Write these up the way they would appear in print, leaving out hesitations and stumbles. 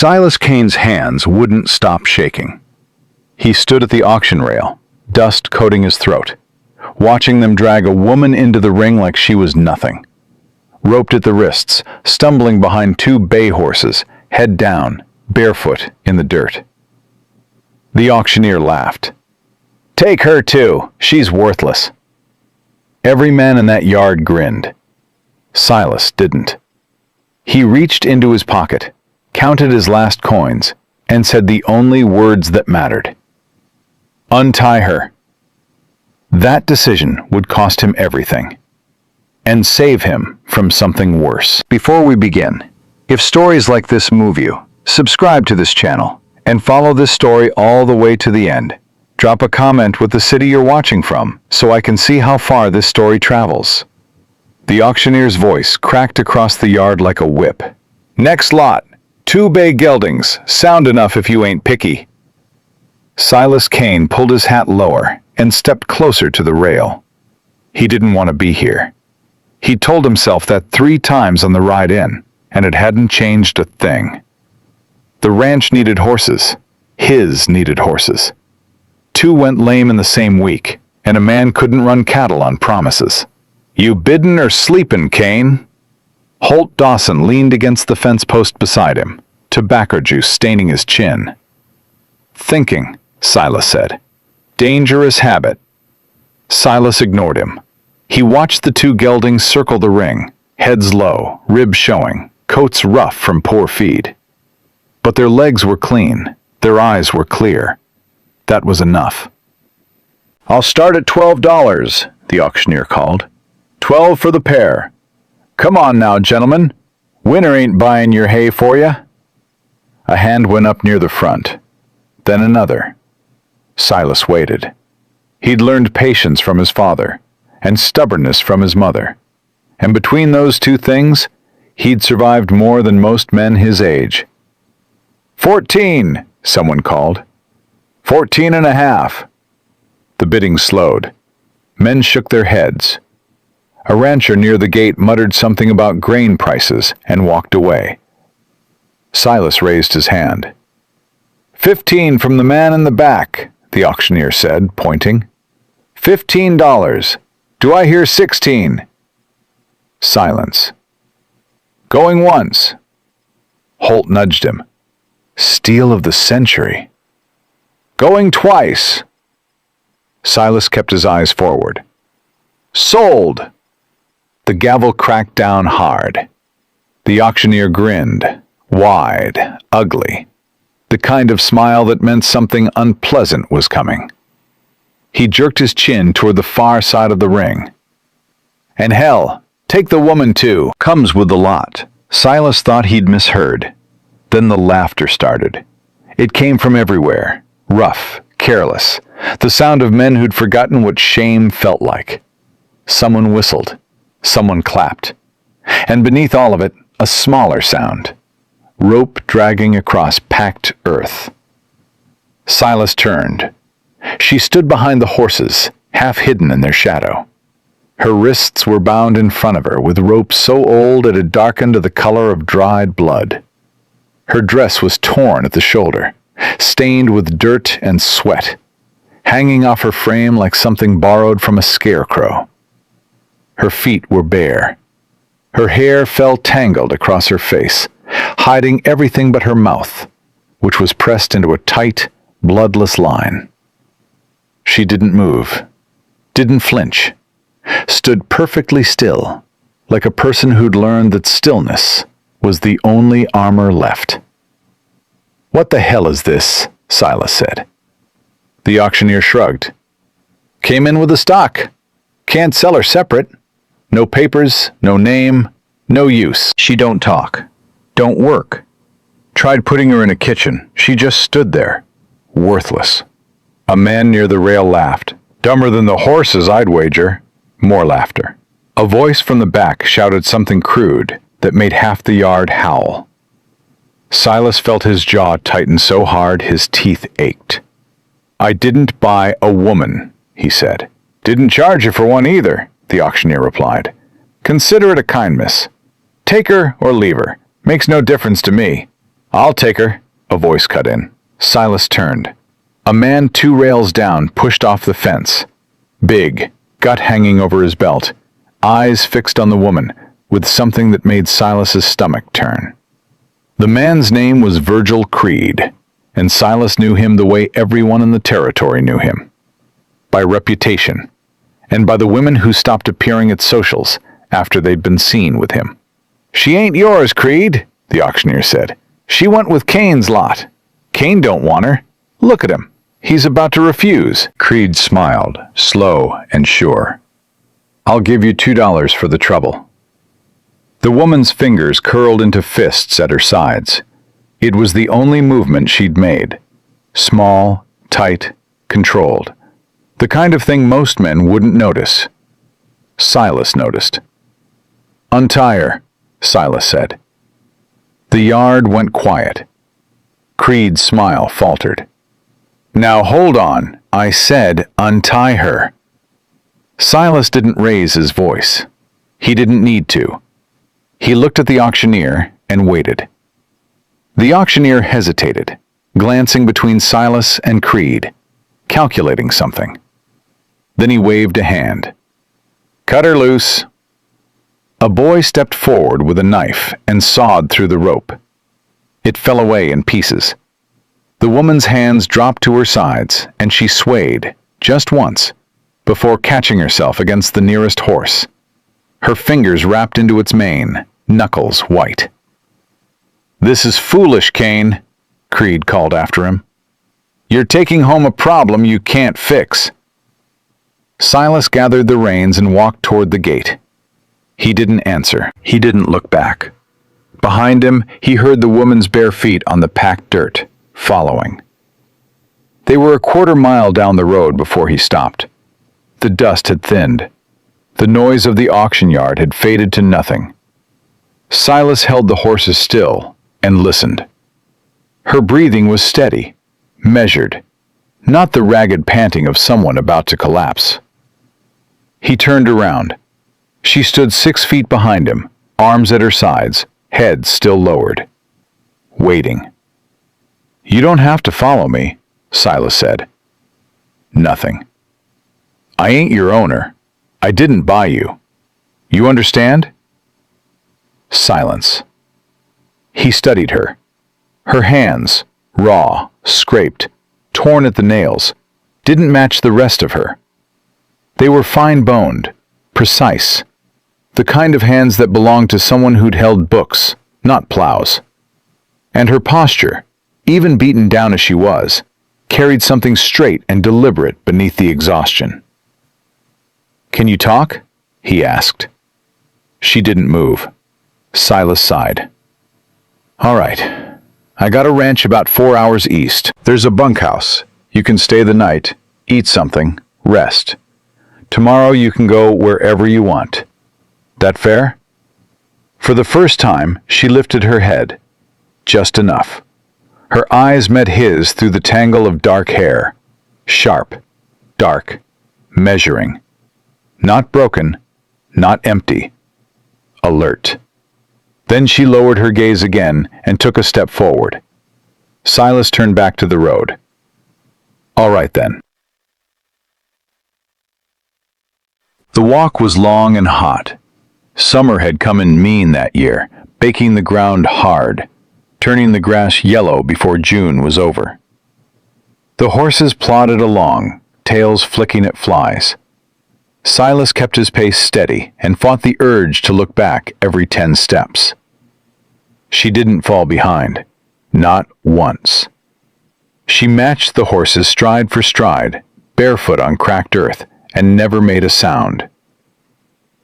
Silas Kane's hands wouldn't stop shaking. He stood at the auction rail, dust coating his throat, watching them drag a woman into the ring like she was nothing. Roped at the wrists, stumbling behind two bay horses, head down, barefoot in the dirt. The auctioneer laughed. "Take her too, she's worthless." Every man in that yard grinned. Silas didn't. He reached into his pocket, counted his last coins, and said the only words that mattered. "Untie her." That decision would cost him everything, and save him from something worse. Before we begin, if stories like this move you, subscribe to this channel, and follow this story all the way to the end. Drop a comment with the city you're watching from, so I can see how far this story travels. The auctioneer's voice cracked across the yard like a whip. "Next lot, 2 bay geldings, sound enough if you ain't picky." Silas Kane pulled his hat lower and stepped closer to the rail. He didn't want to be here. He'd told himself that 3 times on the ride in, and it hadn't changed a thing. The ranch needed horses. His needed horses. 2 went lame in the same week, and a man couldn't run cattle on promises. "You biddin' or sleepin', Kane?" Holt Dawson leaned against the fence post beside him, tobacco juice staining his chin. "Thinking," Silas said. "Dangerous habit." Silas ignored him. He watched the 2 geldings circle the ring, heads low, ribs showing, coats rough from poor feed. But their legs were clean, their eyes were clear. That was enough. "I'll start at $12, the auctioneer called. 12 for the pair. Come on now, gentlemen. Winner ain't buying your hay for ya." A hand went up near the front, then another. Silas waited. He'd learned patience from his father, and stubbornness from his mother. And between those 2 things, he'd survived more than most men his age. 14, someone called. 14 and a half. The bidding slowed. Men shook their heads. A rancher near the gate muttered something about grain prices and walked away. Silas raised his hand. 15 from the man in the back, the auctioneer said, pointing. $15. Do I hear 16? Silence. Going once. Holt nudged him. Steal of the century. Going twice. Silas kept his eyes forward. Sold. The gavel cracked down hard. The auctioneer grinned, wide, ugly, the kind of smile that meant something unpleasant was coming. He jerked his chin toward the far side of the ring. "And hell, take the woman too. Comes with the lot." Silas thought he'd misheard. Then the laughter started. It came from everywhere, rough, careless, the sound of men who'd forgotten what shame felt like. Someone whistled. Someone clapped. And beneath all of it, a smaller sound. Rope dragging across packed earth. Silas turned. She stood behind the horses, half hidden in their shadow. Her wrists were bound in front of her with rope so old it had darkened to the color of dried blood. Her dress was torn at the shoulder, stained with dirt and sweat, hanging off her frame like something borrowed from a scarecrow. Her feet were bare. Her hair fell tangled across her face, hiding everything but her mouth, which was pressed into a tight, bloodless line. She didn't move, didn't flinch, stood perfectly still, like a person who'd learned that stillness was the only armor left. "What the hell is this?" Silas said. The auctioneer shrugged. "Came in with the stock. Can't sell her separate. No papers, no name, no use. She don't talk, don't work. Tried putting her in a kitchen. She just stood there, worthless." A man near the rail laughed. "Dumber than the horses, I'd wager." More laughter. A voice from the back shouted something crude that made half the yard howl. Silas felt his jaw tighten so hard his teeth ached. "I didn't buy a woman," he said. "Didn't charge you for one either," the auctioneer replied. "Consider it a kindness. Take her or leave her. Makes no difference to me. "I'll take her," a voice cut in. Silas turned. A man 2 rails down pushed off the fence. Big, gut hanging over his belt, eyes fixed on the woman, with something that made Silas's stomach turn. The man's name was Virgil Creed, and Silas knew him the way everyone in the territory knew him. By reputation, and by the women who stopped appearing at socials after they'd been seen with him. "She ain't yours, Creed," the auctioneer said. "She went with Cain's lot. Cain don't want her. Look at him. He's about to refuse." Creed smiled, slow and sure. "I'll give you $2 for the trouble." The woman's fingers curled into fists at her sides. It was the only movement she'd made. Small, tight, controlled. The kind of thing most men wouldn't notice. Silas noticed. "Untie her," Silas said. The yard went quiet. Creed's smile faltered. "Now hold on, I said untie her." Silas didn't raise his voice. He didn't need to. He looked at the auctioneer and waited. The auctioneer hesitated, glancing between Silas and Creed, calculating something. Then he waved a hand. "Cut her loose." A boy stepped forward with a knife and sawed through the rope. It fell away in pieces. The woman's hands dropped to her sides, and she swayed, just once, before catching herself against the nearest horse. Her fingers wrapped into its mane, knuckles white. "This is foolish, Cain," Creed called after him. "You're taking home a problem you can't fix." Silas gathered the reins and walked toward the gate. He didn't answer. He didn't look back. Behind him, he heard the woman's bare feet on the packed dirt, following. They were a 1/4 mile down the road before he stopped. The dust had thinned. The noise of the auction yard had faded to nothing. Silas held the horses still and listened. Her breathing was steady, measured, not the ragged panting of someone about to collapse. He turned around. She stood 6 feet behind him, arms at her sides, head still lowered. Waiting. "You don't have to follow me," Silas said. Nothing. "I ain't your owner. I didn't buy you. You understand?" Silence. He studied her. Her hands, raw, scraped, torn at the nails, didn't match the rest of her. They were fine-boned, precise, the kind of hands that belonged to someone who'd held books, not plows. And her posture, even beaten down as she was, carried something straight and deliberate beneath the exhaustion. "Can you talk?" he asked. She didn't move. Silas sighed. "All right. I got a ranch about 4 hours east. There's a bunkhouse. You can stay the night, eat something, rest. Tomorrow you can go wherever you want. That fair?" For the first time, she lifted her head. Just enough. Her eyes met his through the tangle of dark hair. Sharp, dark, measuring. Not broken, not empty. Alert. Then she lowered her gaze again and took a step forward. Silas turned back to the road. "All right then." The walk was long and hot. Summer had come in mean that year, baking the ground hard, turning the grass yellow before June was over. The horses plodded along, tails flicking at flies. Silas kept his pace steady and fought the urge to look back every 10 steps. She didn't fall behind, not once. She matched the horses stride for stride, barefoot on cracked earth, and never made a sound.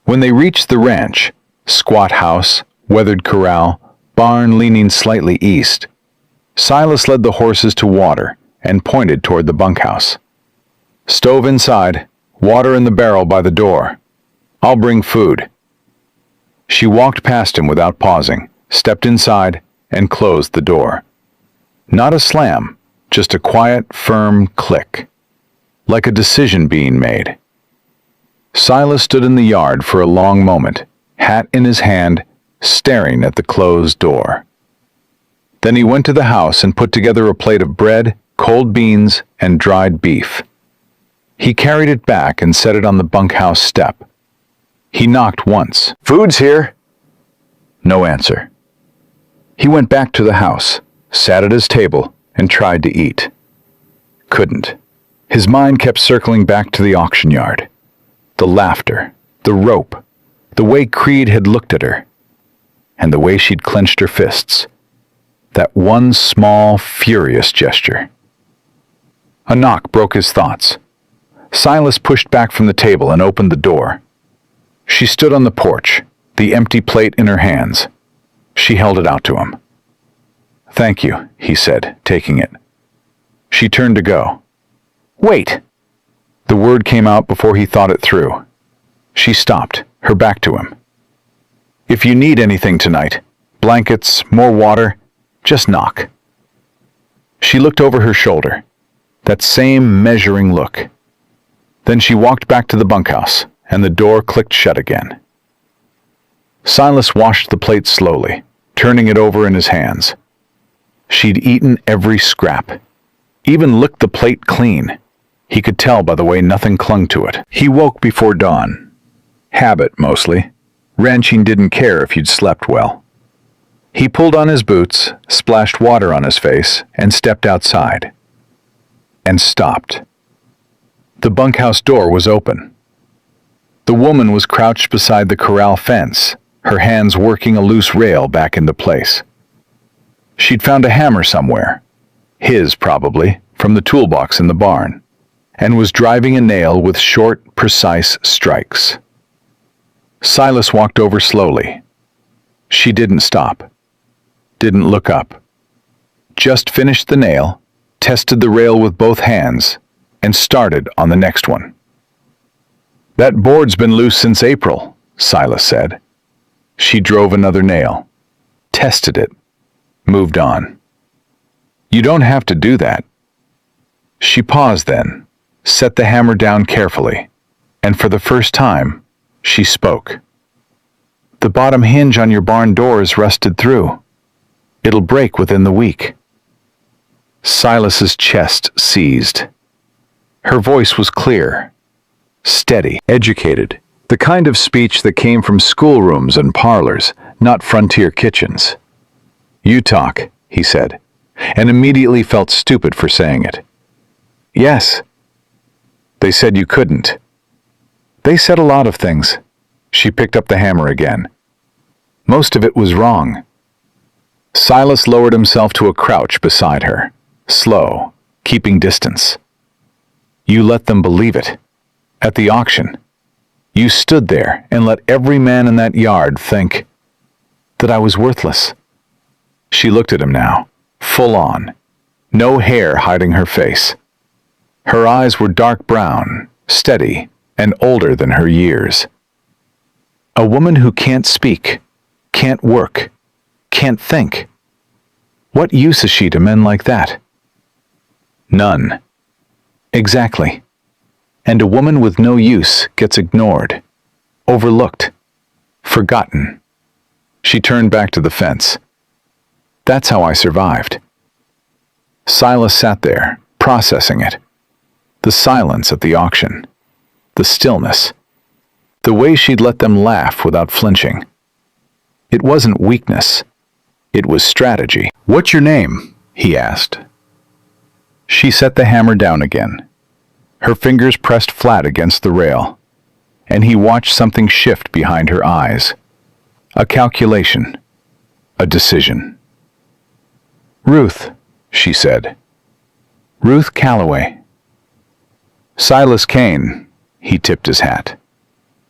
When they reached the ranch, squat house, weathered corral, barn leaning slightly east, Silas led the horses to water and pointed toward the bunkhouse. "Stove inside, water in the barrel by the door. I'll bring food." She walked past him without pausing, stepped inside, and closed the door. Not a slam, just a quiet, firm click, like a decision being made. Silas stood in the yard for a long moment, hat in his hand, staring at the closed door. Then he went to the house and put together a plate of bread, cold beans, and dried beef. He carried it back and set it on the bunkhouse step. He knocked once. "Food's here." No answer. He went back to the house, sat at his table, and tried to eat. Couldn't. His mind kept circling back to the auction yard. The laughter, the rope, the way Creed had looked at her, and the way she'd clenched her fists. That one small, furious gesture. A knock broke his thoughts. Silas pushed back from the table and opened the door. She stood on the porch, the empty plate in her hands. She held it out to him. "Thank you," he said, taking it. She turned to go. "Wait!" The word came out before he thought it through. She stopped, her back to him. "If you need anything tonight, blankets, more water, just knock." She looked over her shoulder, that same measuring look. Then she walked back to the bunkhouse, and the door clicked shut again. Silas washed the plate slowly, turning it over in his hands. She'd eaten every scrap, even licked the plate clean. He could tell by the way nothing clung to it. He woke before dawn. Habit, mostly. Ranching didn't care if you'd slept well. He pulled on his boots, splashed water on his face, and stepped outside. And stopped. The bunkhouse door was open. The woman was crouched beside the corral fence, her hands working a loose rail back into place. She'd found a hammer somewhere, his probably, from the toolbox in the barn, and was driving a nail with short, precise strikes. Silas walked over slowly. She didn't stop, didn't look up. Just finished the nail, tested the rail with both hands, and started on the next one. "That board's been loose since April," Silas said. She drove another nail, tested it, moved on. "You don't have to do that." She paused then, set the hammer down carefully, and for the first time, she spoke. "The bottom hinge on your barn door is rusted through. It'll break within the week." Silas's chest seized. Her voice was clear, steady, educated, the kind of speech that came from schoolrooms and parlors, not frontier kitchens. "You talk," he said, and immediately felt stupid for saying it. "Yes." "They said you couldn't." "They said a lot of things." She picked up the hammer again. "Most of it was wrong." Silas lowered himself to a crouch beside her, slow, keeping distance. "You let them believe it. At the auction. You stood there and let every man in that yard think that I was worthless." She looked at him now, full on, no hair hiding her face. Her eyes were dark brown, steady, and older than her years. "A woman who can't speak, can't work, can't think. What use is she to men like that?" "None." "Exactly. And a woman with no use gets ignored, overlooked, forgotten." She turned back to the fence. "That's how I survived." Silas sat there, processing it. The silence at the auction. The stillness. The way she'd let them laugh without flinching. It wasn't weakness. It was strategy. "What's your name?" he asked. She set the hammer down again. Her fingers pressed flat against the rail, and he watched something shift behind her eyes. A calculation. A decision. "Ruth," she said. "Ruth Calloway." "Silas Kane," he tipped his hat.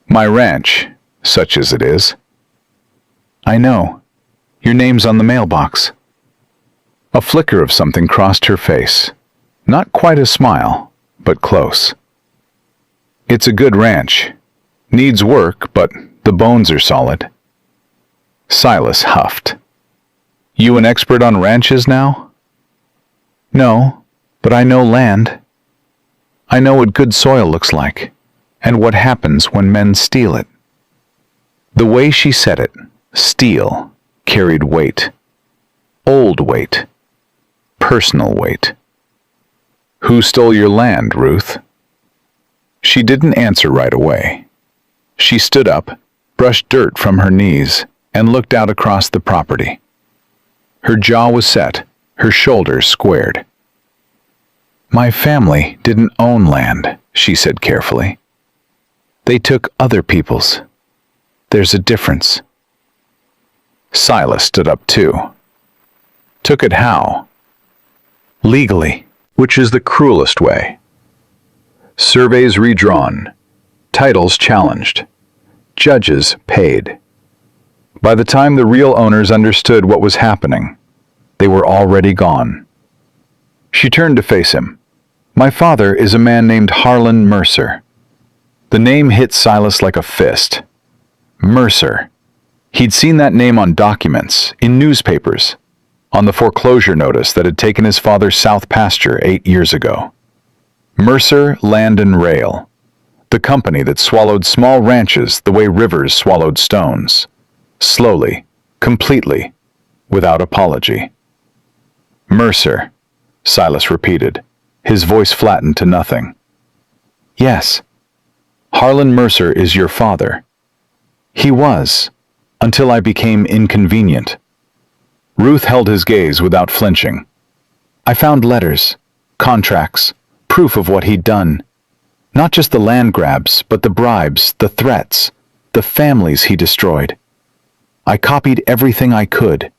"My ranch, such as it is." "I know. Your name's on the mailbox." A flicker of something crossed her face. Not quite a smile, but close. "It's a good ranch. Needs work, but the bones are solid." Silas huffed. "You an expert on ranches now?" "No, but I know land. I know what good soil looks like, and what happens when men steal it." The way she said it, steal, carried weight. Old weight. Personal weight. Who stole your land, Ruth? She didn't answer right away. She stood up, brushed dirt from her knees, and looked out across the property. Her jaw was set, her shoulders squared. My family didn't own land, she said carefully. They took other people's. There's a difference. Silas stood up too. Took it how? Legally, which is the cruelest way. Surveys redrawn, titles challenged, judges paid. By the time the real owners understood what was happening, they were already gone. She turned to face him. My father is a man named Harlan Mercer. The name hit Silas like a fist. Mercer. He'd seen that name on documents, in newspapers, on the foreclosure notice that had taken his father's south pasture 8 years ago. Mercer Land and Rail, the company that swallowed small ranches the way rivers swallowed stones. Slowly, completely, without apology. Mercer, Silas repeated, his voice flattened to nothing. Yes, Harlan Mercer is your father. He was, until I became inconvenient. Ruth held his gaze without flinching. I found letters, contracts, proof of what he'd done. Not just the land grabs, but the bribes, the threats, the families he destroyed. I copied everything I could.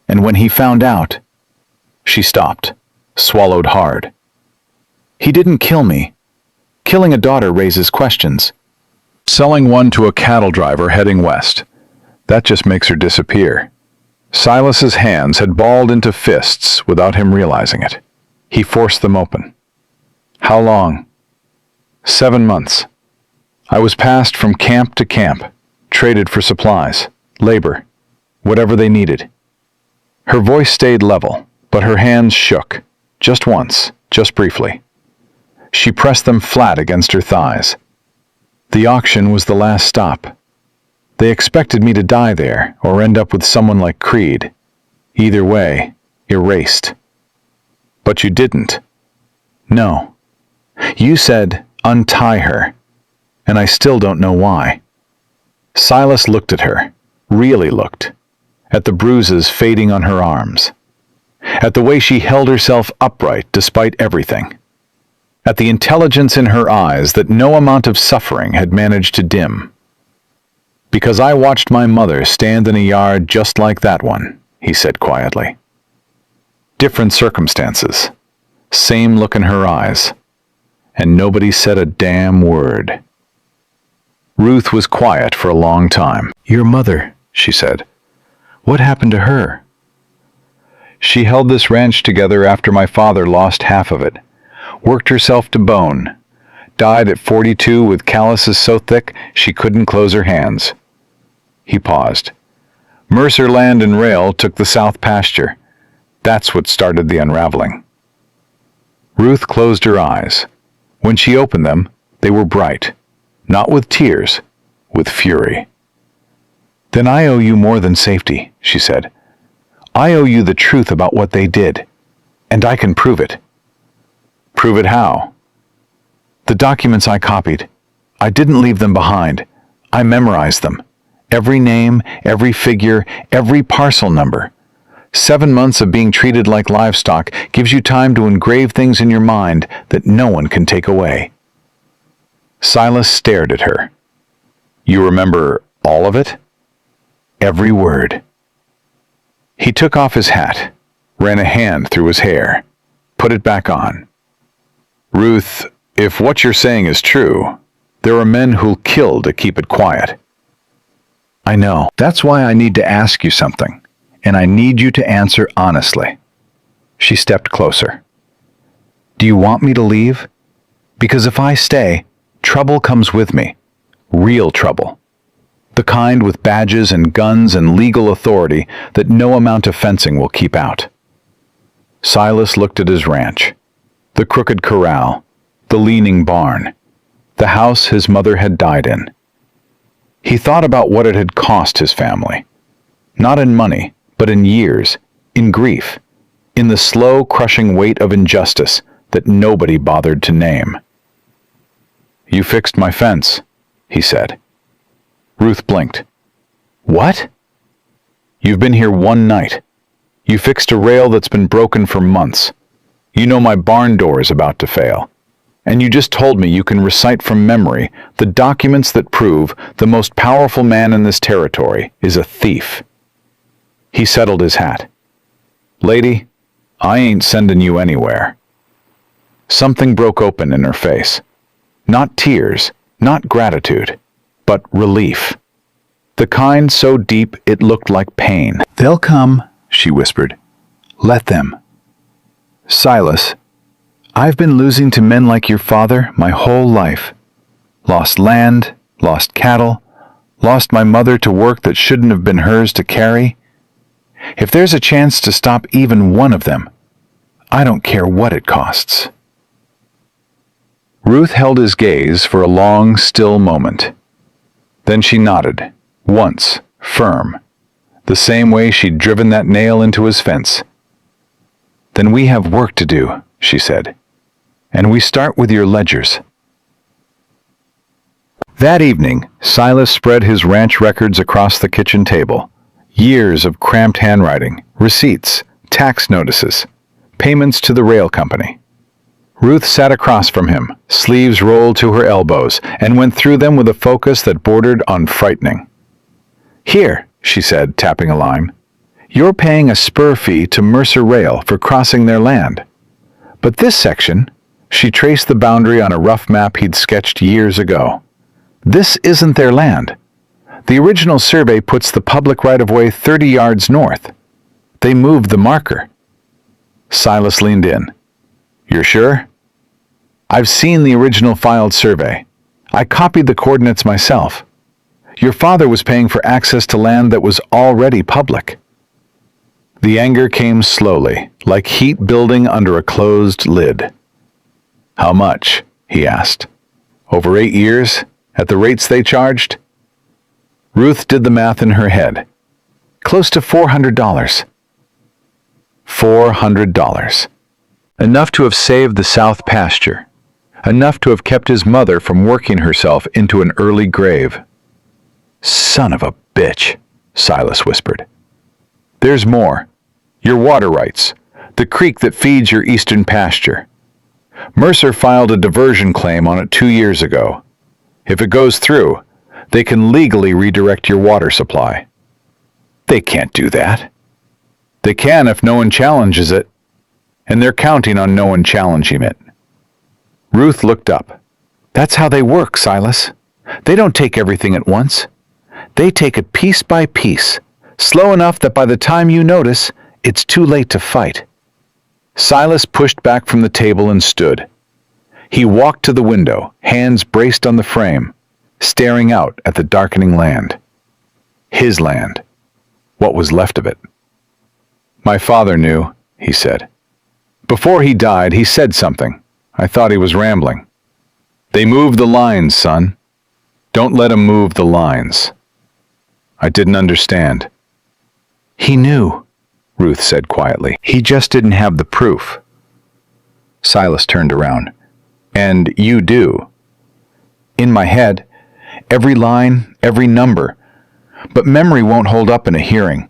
And when he found out, she stopped, swallowed hard. He didn't kill me. Killing a daughter raises questions. Selling one to a cattle driver heading west, that just makes her disappear. Silas's hands had balled into fists without him realizing it. He forced them open. How long? 7 months. I was passed from camp to camp, traded for supplies, labor, whatever they needed. Her voice stayed level, but her hands shook, just once, just briefly. She pressed them flat against her thighs. The auction was the last stop. They expected me to die there or end up with someone like Creed. Either way, erased. But you didn't. No. You said, untie her, and I still don't know why. Silas looked at her, really looked, at the bruises fading on her arms, at the way she held herself upright despite everything, at the intelligence in her eyes that no amount of suffering had managed to dim. Because I watched my mother stand in a yard just like that one, he said quietly. Different circumstances, same look in her eyes, and nobody said a damn word. Ruth was quiet for a long time. Your mother, she said. What happened to her? She held this ranch together after my father lost half of it, worked herself to bone, died at 42 with calluses so thick she couldn't close her hands. He paused. Mercer Land and Rail took the south pasture. That's what started the unraveling. Ruth closed her eyes. When she opened them, they were bright, not with tears, with fury. Then I owe you more than safety, she said. I owe you the truth about what they did, and I can prove it. Prove it how? The documents I copied. I didn't leave them behind. I memorized them. Every name, every figure, every parcel number. 7 months of being treated like livestock gives you time to engrave things in your mind that no one can take away. Silas stared at her. You remember all of it? Every word. He took off his hat, ran a hand through his hair, put it back on. Ruth, if what you're saying is true, there are men who'll kill to keep it quiet. I know. That's why I need to ask you something, and I need you to answer honestly. She stepped closer. Do you want me to leave? Because if I stay, trouble comes with me. Real trouble. The kind with badges and guns and legal authority that no amount of fencing will keep out. Silas looked at his ranch, the crooked corral, the leaning barn, the house his mother had died in. He thought about what it had cost his family. Not in money, but in years, in grief, in the slow, crushing weight of injustice that nobody bothered to name. "You fixed my fence," he said. Ruth blinked. "What?" "You've been here one night. You fixed a rail that's been broken for months. You know my barn door is about to fail. And you just told me you can recite from memory the documents that prove the most powerful man in this territory is a thief." He settled his hat. "Lady, I ain't sending you anywhere." Something broke open in her face. Not tears, not gratitude, but relief. The kind so deep it looked like pain. "They'll come," she whispered. "Let them." "Silas, I've been losing to men like your father my whole life. Lost land, lost cattle, lost my mother to work that shouldn't have been hers to carry. If there's a chance to stop even one of them, I don't care what it costs." Ruth held his gaze for a long, still moment. Then she nodded, once, firm, the same way she'd driven that nail into his fence. "Then we have work to do," she said, "and we start with your ledgers." That evening, Silas spread his ranch records across the kitchen table. Years of cramped handwriting, receipts, tax notices, payments to the rail company. Ruth sat across from him, sleeves rolled to her elbows, and went through them with a focus that bordered on frightening. "Here," she said, tapping a line, "you're paying a spur fee to Mercer Rail for crossing their land. But this section," she traced the boundary on a rough map he'd sketched years ago, "this isn't their land. The original survey puts the public right-of-way 30 yards north. They moved the marker." Silas leaned in. "You're sure?" "I've seen the original filed survey. I copied the coordinates myself. Your father was paying for access to land that was already public." The anger came slowly, like heat building under a closed lid. "How much?" he asked. "Over 8 years, at the rates they charged?" Ruth did the math in her head. "Close to $400. $400. Enough to have saved the south pasture. Enough to have kept his mother from working herself into an early grave." "Son of a bitch," Silas whispered. "There's more. Your water rights. The creek that feeds your eastern pasture. Mercer filed a diversion claim on it 2 years ago. If it goes through, they can legally redirect your water supply." "They can't do that." "They can if no one challenges it. And they're counting on no one challenging it." Ruth looked up. "That's how they work, Silas. They don't take everything at once. They take it piece by piece, slow enough that by the time you notice, it's too late to fight." Silas pushed back from the table and stood. He walked to the window, hands braced on the frame, staring out at the darkening land. His land. What was left of it. "My father knew," he said. "Before he died, he said something. I thought he was rambling. They move the lines, son. Don't let him move the lines." I didn't understand. "He knew," Ruth said quietly. "He just didn't have the proof." Silas turned around. "And you do." "In my head. Every line, every number. But memory won't hold up in a hearing.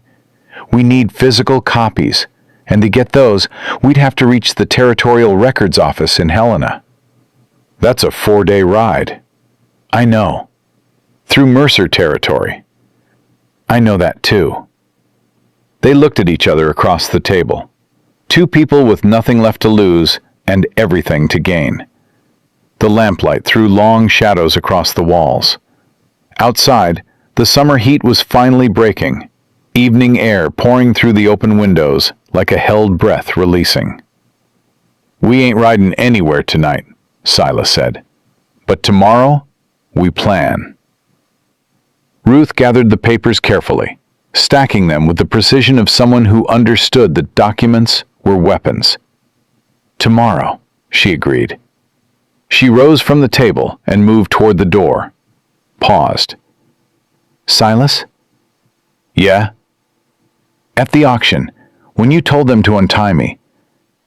We need physical copies. And to get those, we'd have to reach the Territorial Records Office in Helena." "That's a 4-day ride." "I know. Through Mercer territory." "I know that too." They looked at each other across the table. Two people with nothing left to lose and everything to gain. The lamplight threw long shadows across the walls. Outside, the summer heat was finally breaking, evening air pouring through the open windows like a held breath releasing. "We ain't riding anywhere tonight," Silas said. "But tomorrow, we plan." Ruth gathered the papers carefully, stacking them with the precision of someone who understood that documents were weapons. "Tomorrow," she agreed. She rose from the table and moved toward the door. Paused. "Silas?" "Yeah?" "At the auction, When you told them to untie me,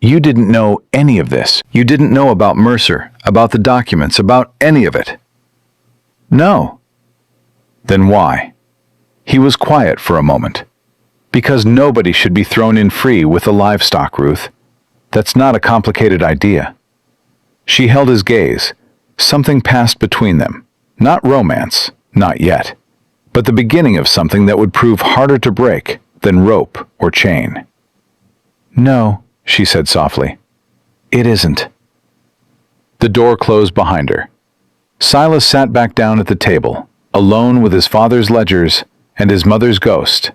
you didn't know any of this. You didn't know about Mercer, about the documents, about any of it. No. Then why? He was quiet for a moment. Because nobody should be thrown in free with the livestock, Ruth. That's not a complicated idea. She held his gaze. Something passed between them. Not romance, not yet, but the beginning of something that would prove harder to break than rope or chain. No, she said softly. It isn't. The door closed behind her. Silas sat back down at the table, alone with his father's ledgers and his mother's ghost,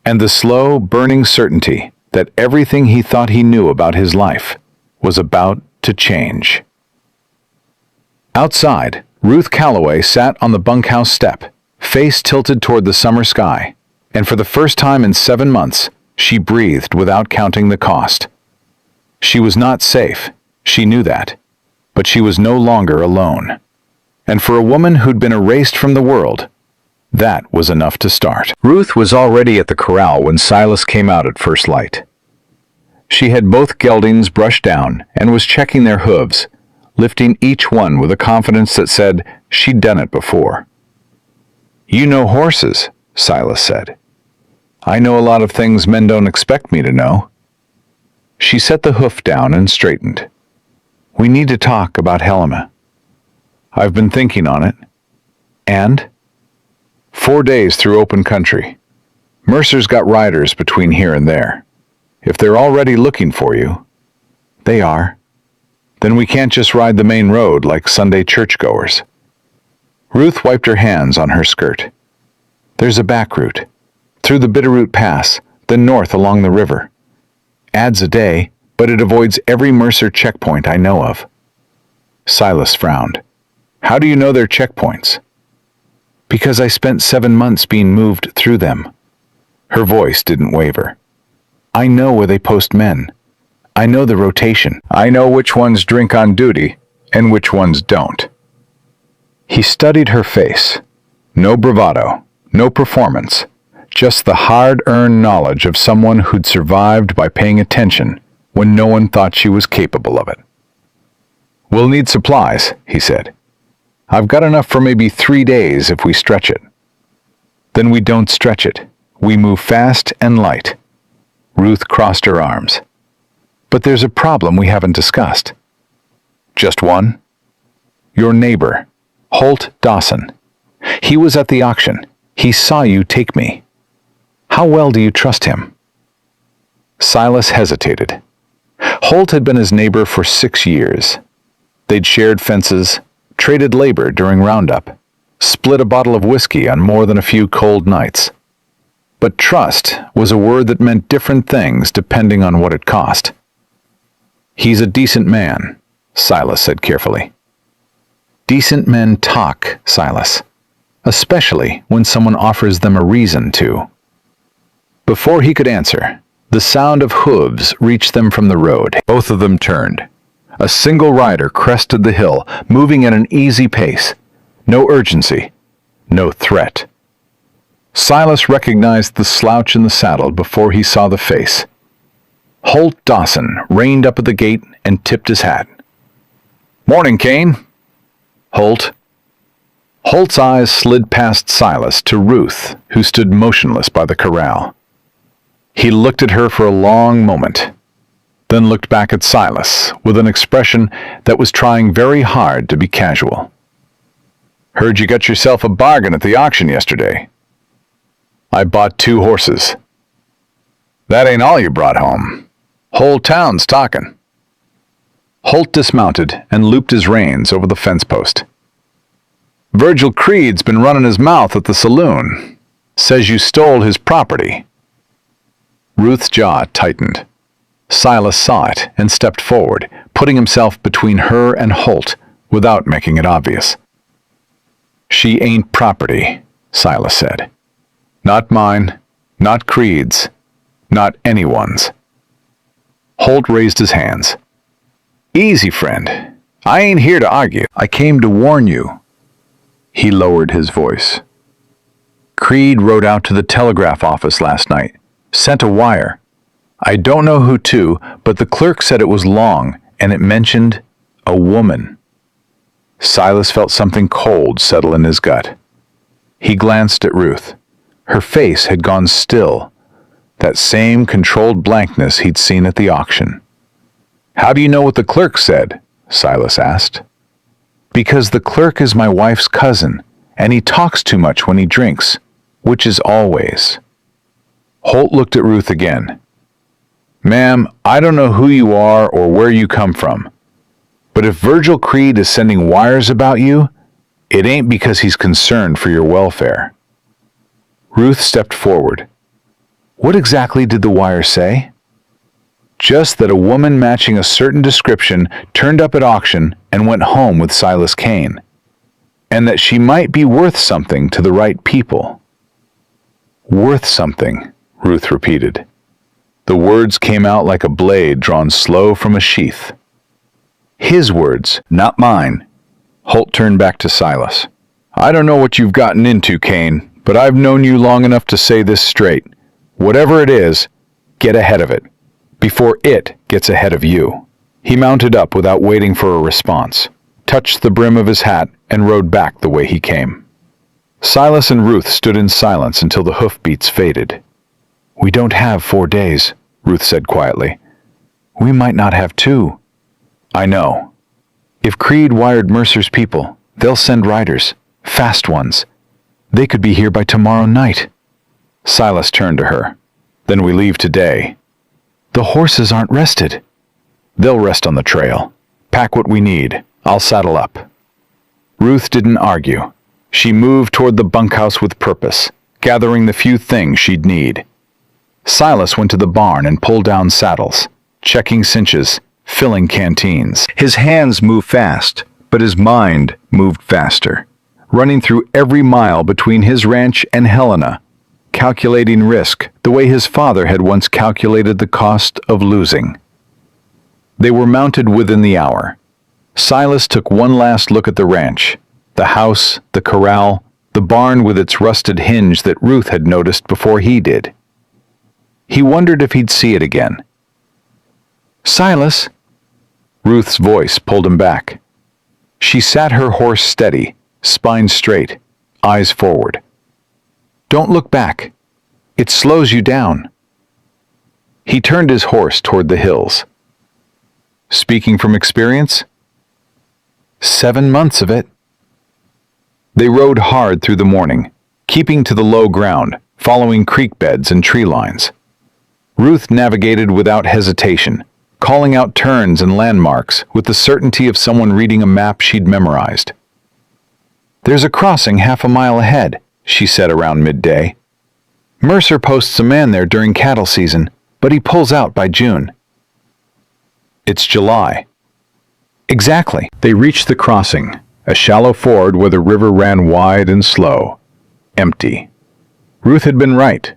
and the slow, burning certainty that everything he thought he knew about his life was about to change. Outside, Ruth Calloway sat on the bunkhouse step, face tilted toward the summer sky, and for the first time in 7 months, she breathed without counting the cost. She was not safe, she knew that, but she was no longer alone. And for a woman who'd been erased from the world, that was enough to start. Ruth was already at the corral when Silas came out at first light. She had both geldings brushed down and was checking their hooves, lifting each one with a confidence that said she'd done it before. You know horses, Silas said. I know a lot of things men don't expect me to know. She set the hoof down and straightened. We need to talk about Helena. I've been thinking on it. And? 4 days through open country. Mercer's got riders between here and there. If they're already looking for you, they are. Then we can't just ride the main road like Sunday churchgoers. Ruth wiped her hands on her skirt. There's a back route, through the Bitterroot Pass, then north along the river. Adds a day, but it avoids every Mercer checkpoint I know of. Silas frowned. How do you know they're checkpoints? Because I spent 7 months being moved through them. Her voice didn't waver. I know where they post men. I know the rotation. I know which ones drink on duty and which ones don't. He studied her face. No bravado, no performance, just the hard-earned knowledge of someone who'd survived by paying attention when no one thought she was capable of it. We'll need supplies, he said. I've got enough for maybe 3 days if we stretch it. Then we don't stretch it. We move fast and light. Ruth crossed her arms. But there's a problem we haven't discussed. Just one? Your neighbor, Holt Dawson. He was at the auction. He saw you take me. How well do you trust him? Silas hesitated. Holt had been his neighbor for 6 years. They'd shared fences, traded labor during roundup, split a bottle of whiskey on more than a few cold nights. But trust was a word that meant different things depending on what it cost. He's a decent man, Silas said carefully. Decent men talk, Silas, especially when someone offers them a reason to. Before he could answer, the sound of hooves reached them from the road. Both of them turned. A single rider crested the hill, moving at an easy pace. No urgency, no threat. Silas recognized the slouch in the saddle before he saw the face. Holt Dawson reined up at the gate and tipped his hat. Morning, Kane. Holt. Holt's eyes slid past Silas to Ruth, who stood motionless by the corral. He looked at her for a long moment, then looked back at Silas with an expression that was trying very hard to be casual. Heard you got yourself a bargain at the auction yesterday. I bought 2 horses. That ain't all you brought home. Whole town's talking. Holt dismounted and looped his reins over the fence post. Virgil Creed's been running his mouth at the saloon. Says you stole his property. Ruth's jaw tightened. Silas saw it and stepped forward, putting himself between her and Holt without making it obvious. She ain't property, Silas said. Not mine, not Creed's, not anyone's. Holt raised his hands. Easy, friend. I ain't here to argue. I came to warn you. He lowered his voice. Creed rode out to the telegraph office last night. Sent a wire. I don't know who to, but the clerk said it was long, and it mentioned a woman. Silas felt something cold settle in his gut. He glanced at Ruth. Her face had gone still, that same controlled blankness he'd seen at the auction. "How do you know what the clerk said?" Silas asked. "Because the clerk is my wife's cousin, and he talks too much when he drinks, which is always." Holt looked at Ruth again. "Ma'am, I don't know who you are or where you come from, but if Virgil Creed is sending wires about you, it ain't because he's concerned for your welfare." Ruth stepped forward. "What exactly did the wire say?" "Just that a woman matching a certain description turned up at auction and went home with Silas Kane, and that she might be worth something to the right people." "Worth something," Ruth repeated. The words came out like a blade drawn slow from a sheath. "His words, not mine." Holt turned back to Silas. "I don't know what you've gotten into, Kane, but I've known you long enough to say this straight. Whatever it is, get ahead of it, before it gets ahead of you." He mounted up without waiting for a response, touched the brim of his hat, and rode back the way he came. Silas and Ruth stood in silence until the hoofbeats faded. "We don't have 4 days," Ruth said quietly. "We might not have 2. "I know. If Creed wired Mercer's people, they'll send riders, fast ones. They could be here by tomorrow night." Silas turned to her. "Then we leave today." "The horses aren't rested." "They'll rest on the trail. Pack what we need. I'll saddle up." Ruth didn't argue. She moved toward the bunkhouse with purpose, gathering the few things she'd need. Silas went to the barn and pulled down saddles, checking cinches, filling canteens. His hands moved fast, but his mind moved faster, running through every mile between his ranch and Helena, calculating risk the way his father had once calculated the cost of losing. They were mounted within the hour. Silas took one last look at the ranch, the house, the corral, the barn with its rusted hinge that Ruth had noticed before he did. He wondered if he'd see it again. "Silas!" Ruth's voice pulled him back. She sat her horse steady, spine straight, eyes forward. "Don't look back. It slows you down." He turned his horse toward the hills. "Speaking from experience?" "7 months of it." They rode hard through the morning, keeping to the low ground, following creek beds and tree lines. Ruth navigated without hesitation, calling out turns and landmarks with the certainty of someone reading a map she'd memorized. "There's a crossing 1/2 mile ahead," she said around midday. "Mercer posts a man there during cattle season, but he pulls out by June." "It's July." "Exactly." They reached the crossing, a shallow ford where the river ran wide and slow, empty. Ruth had been right.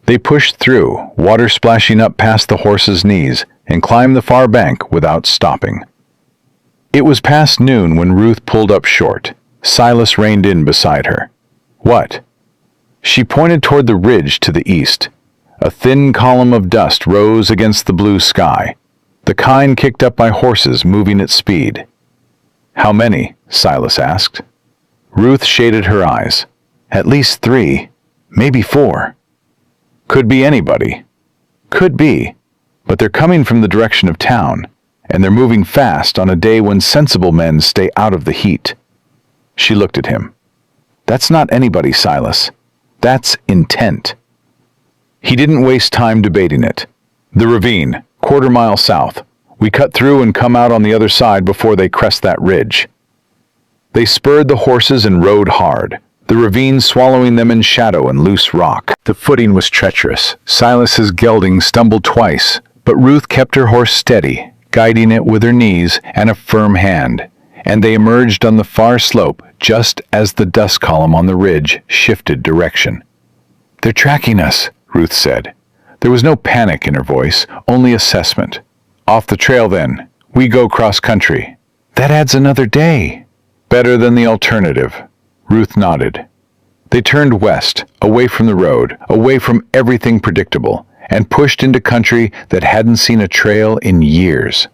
They pushed through, water splashing up past the horses' knees, and climbed the far bank without stopping. It was past noon when Ruth pulled up short. Silas reined in beside her. "What?" She pointed toward the ridge to the east. A thin column of dust rose against the blue sky, the kind kicked up by horses moving at speed. "How many?" Silas asked. Ruth shaded her eyes. "At least 3, maybe 4. "Could be anybody." "Could be, but they're coming from the direction of town, and they're moving fast on a day when sensible men stay out of the heat." She looked at him. "That's not anybody, Silas. That's intent." He didn't waste time debating it. "The ravine, 1/4 mile south. We cut through and come out on the other side before they crest that ridge." They spurred the horses and rode hard, the ravine swallowing them in shadow and loose rock. The footing was treacherous. Silas's gelding stumbled twice, but Ruth kept her horse steady, guiding it with her knees and a firm hand, and they emerged on the far slope just as the dust column on the ridge shifted direction. "They're tracking us," Ruth said. There was no panic in her voice, only assessment. "Off the trail then. We go cross-country." "That adds another day." "Better than the alternative." Ruth nodded. They turned west, away from the road, away from everything predictable, and pushed into country that hadn't seen a trail in years.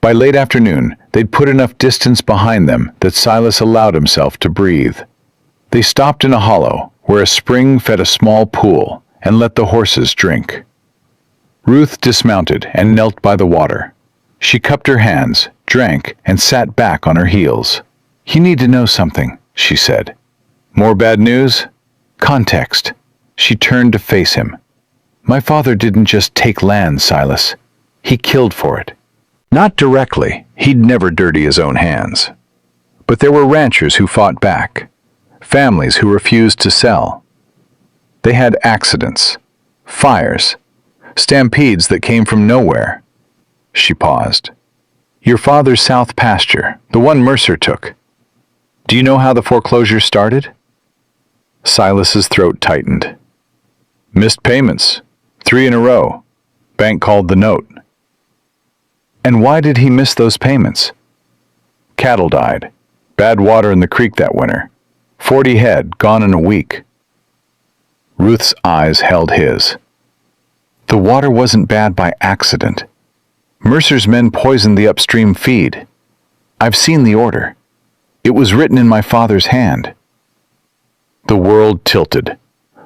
By late afternoon, they'd put enough distance behind them that Silas allowed himself to breathe. They stopped in a hollow where a spring fed a small pool and let the horses drink. Ruth dismounted and knelt by the water. She cupped her hands, drank, and sat back on her heels. "You need to know something," she said. "More bad news?" "Context." She turned to face him. "My father didn't just take land, Silas. He killed for it. Not directly, he'd never dirty his own hands. But there were ranchers who fought back, families who refused to sell. They had accidents, fires, stampedes that came from nowhere." She paused. "Your father's south pasture, the one Mercer took. Do you know how the foreclosure started?" Silas's throat tightened. "Missed payments, 3 in a row. Bank called the note." "And why did he miss those payments?" "Cattle died. Bad water in the creek that winter. 40 head, gone in a week." Ruth's eyes held his. "The water wasn't bad by accident. Mercer's men poisoned the upstream feed. I've seen the order. It was written in my father's hand." The world tilted.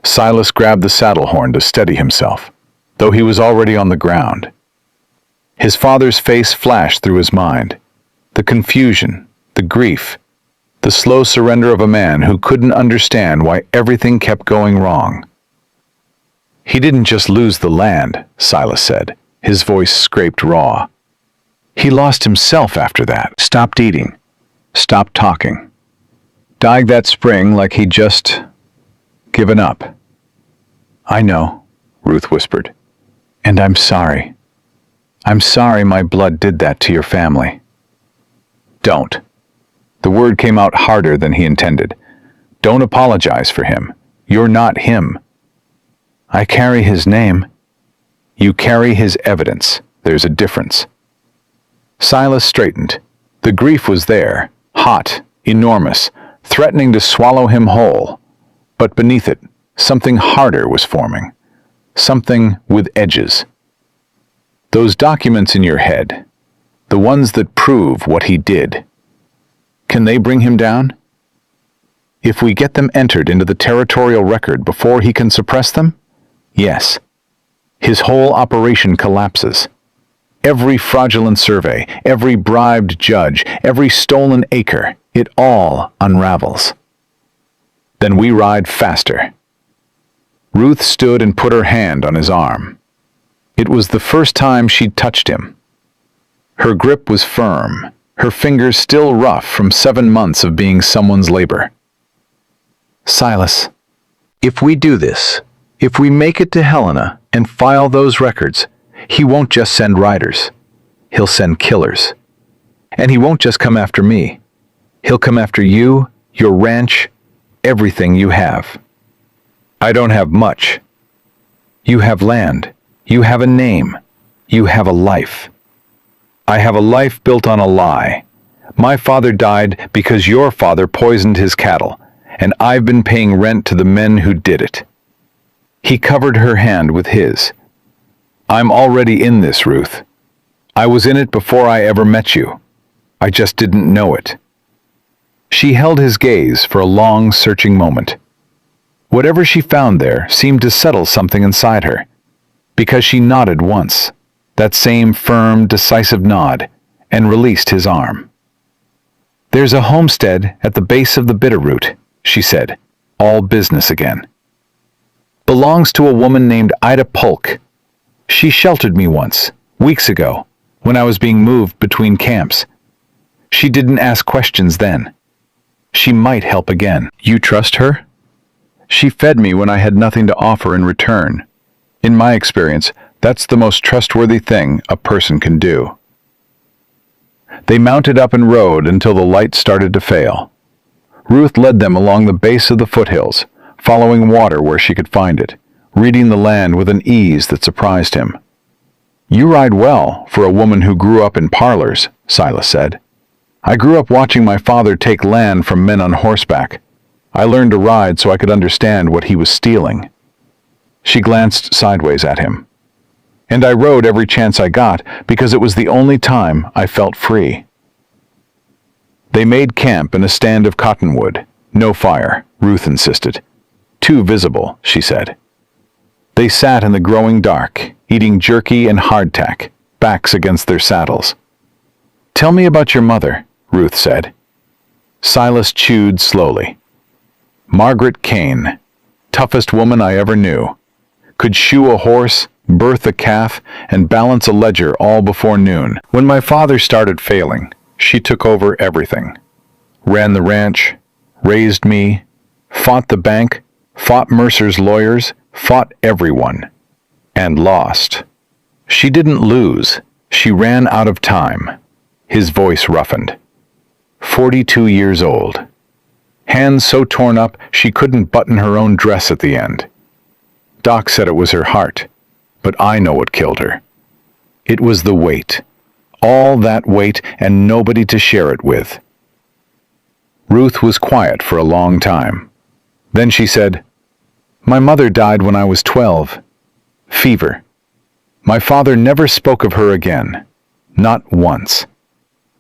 Silas grabbed the saddle horn to steady himself, though he was already on the ground. His father's face flashed through his mind. The confusion, the grief, the slow surrender of a man who couldn't understand why everything kept going wrong. "He didn't just lose the land," Silas said. His voice scraped raw. "He lost himself after that. Stopped eating. Stopped talking. Died that spring like he'd just given up." "I know," Ruth whispered. "And I'm sorry. I'm sorry my blood did that to your family." "Don't." The word came out harder than he intended. "Don't apologize for him. You're not him." "I carry his name." "You carry his evidence. There's a difference." Silas straightened. The grief was there, hot, enormous, threatening to swallow him whole. But beneath it, something harder was forming. Something with edges. "Those documents in your head, the ones that prove what he did, can they bring him down? If we get them entered into the territorial record before he can suppress them? Yes. His whole operation collapses. Every fraudulent survey, every bribed judge, every stolen acre, it all unravels. Then we ride faster." Ruth stood and put her hand on his arm. It was the first time she'd touched him. Her grip was firm, her fingers still rough from 7 months of being someone's labor. "Silas, if we do this, if we make it to Helena and file those records, he won't just send riders. He'll send killers. And he won't just come after me. He'll come after you, your ranch, everything you have." "I don't have much." "You have land. You have a name. You have a life." "I have a life built on a lie. My father died because your father poisoned his cattle, and I've been paying rent to the men who did it." He covered her hand with his. "I'm already in this, Ruth. I was in it before I ever met you. I just didn't know it." She held his gaze for a long, searching moment. Whatever she found there seemed to settle something inside her, because she nodded once, that same firm, decisive nod, and released his arm. "There's a homestead at the base of the Bitterroot," she said, all business again. "Belongs to a woman named Ida Polk. She sheltered me once, weeks ago, when I was being moved between camps. She didn't ask questions then. She might help again." "You trust her?" "She fed me when I had nothing to offer in return. In my experience, that's the most trustworthy thing a person can do." They mounted up and rode until the light started to fail. Ruth led them along the base of the foothills, following water where she could find it, reading the land with an ease that surprised him. "You ride well for a woman who grew up in parlors," Silas said. "I grew up watching my father take land from men on horseback. I learned to ride so I could understand what he was stealing." She glanced sideways at him. And I rode every chance I got because it was the only time I felt free. They made camp in a stand of cottonwood. No fire, Ruth insisted. Too visible, she said. They sat in the growing dark, eating jerky and hardtack, backs against their saddles. Tell me about your mother, Ruth said. Silas chewed slowly. Margaret Kane, toughest woman I ever knew. Could shoe a horse, birth a calf, and balance a ledger all before noon. When my father started failing, she took over everything. Ran the ranch, raised me, fought the bank, fought Mercer's lawyers, fought everyone, and lost. She didn't lose. She ran out of time. His voice roughened. 42 years old. Hands so torn up she couldn't button her own dress at the end. Doc said it was her heart, but I know what killed her. It was the weight. All that weight and nobody to share it with. Ruth was quiet for a long time. Then she said, "My mother died when I was 12. Fever. My father never spoke of her again. Not once.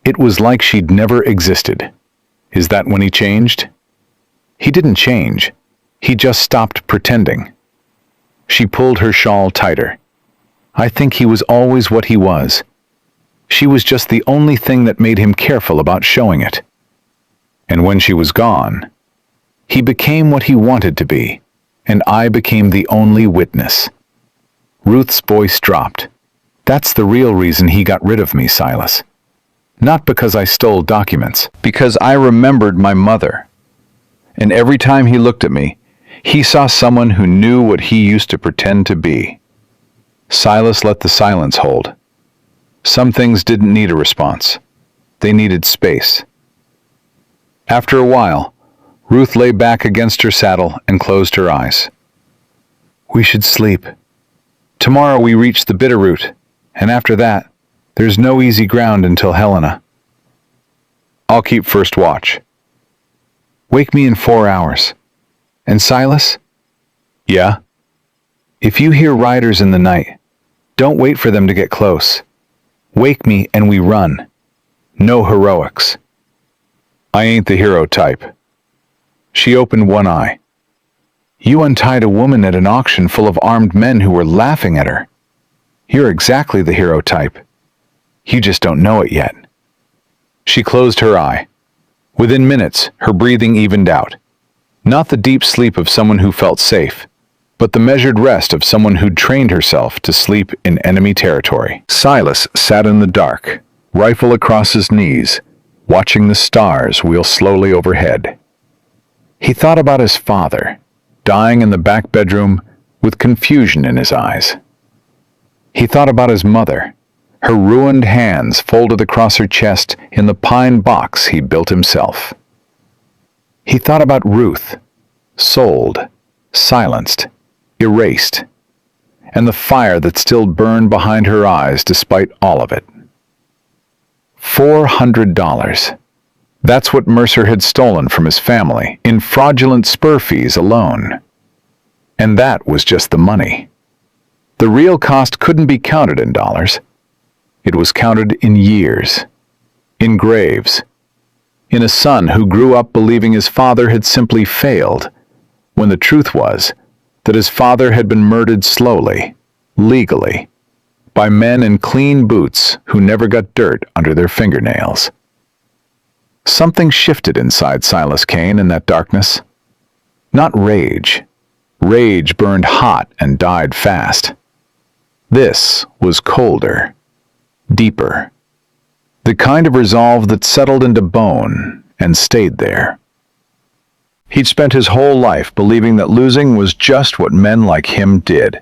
It was like she'd never existed. Is that when he changed?" He didn't change. He just stopped pretending. She pulled her shawl tighter. I think he was always what he was. She was just the only thing that made him careful about showing it. And when she was gone, he became what he wanted to be, and I became the only witness. Ruth's voice dropped. That's the real reason he got rid of me, Silas. Not because I stole documents, because I remembered my mother. And every time he looked at me, he saw someone who knew what he used to pretend to be. Silas let the silence hold. Some things didn't need a response. They needed space. After a while, Ruth lay back against her saddle and closed her eyes. We should sleep. Tomorrow we reach the Bitterroot, and after that, there's no easy ground until Helena. I'll keep first watch. Wake me in 4 hours. And Silas? Yeah? If you hear riders in the night, don't wait for them to get close. Wake me and we run. No heroics. I ain't the hero type. She opened one eye. You untied a woman at an auction full of armed men who were laughing at her. You're exactly the hero type. You just don't know it yet. She closed her eye. Within minutes, her breathing evened out. Not the deep sleep of someone who felt safe, but the measured rest of someone who'd trained herself to sleep in enemy territory. Silas sat in the dark, rifle across his knees, watching the stars wheel slowly overhead. He thought about his father, dying in the back bedroom with confusion in his eyes. He thought about his mother, her ruined hands folded across her chest in the pine box he built himself. He thought about Ruth, sold, silenced, erased, and the fire that still burned behind her eyes despite all of it. $400. That's what Mercer had stolen from his family in fraudulent spur fees alone. And that was just the money. The real cost couldn't be counted in dollars. It was counted in years, in graves, in a son who grew up believing his father had simply failed, when the truth was that his father had been murdered slowly, legally, by men in clean boots who never got dirt under their fingernails. Something shifted inside Silas Kane in that darkness. Not rage. Rage burned hot and died fast. This was colder, deeper. The kind of resolve that settled into bone and stayed there. He'd spent his whole life believing that losing was just what men like him did.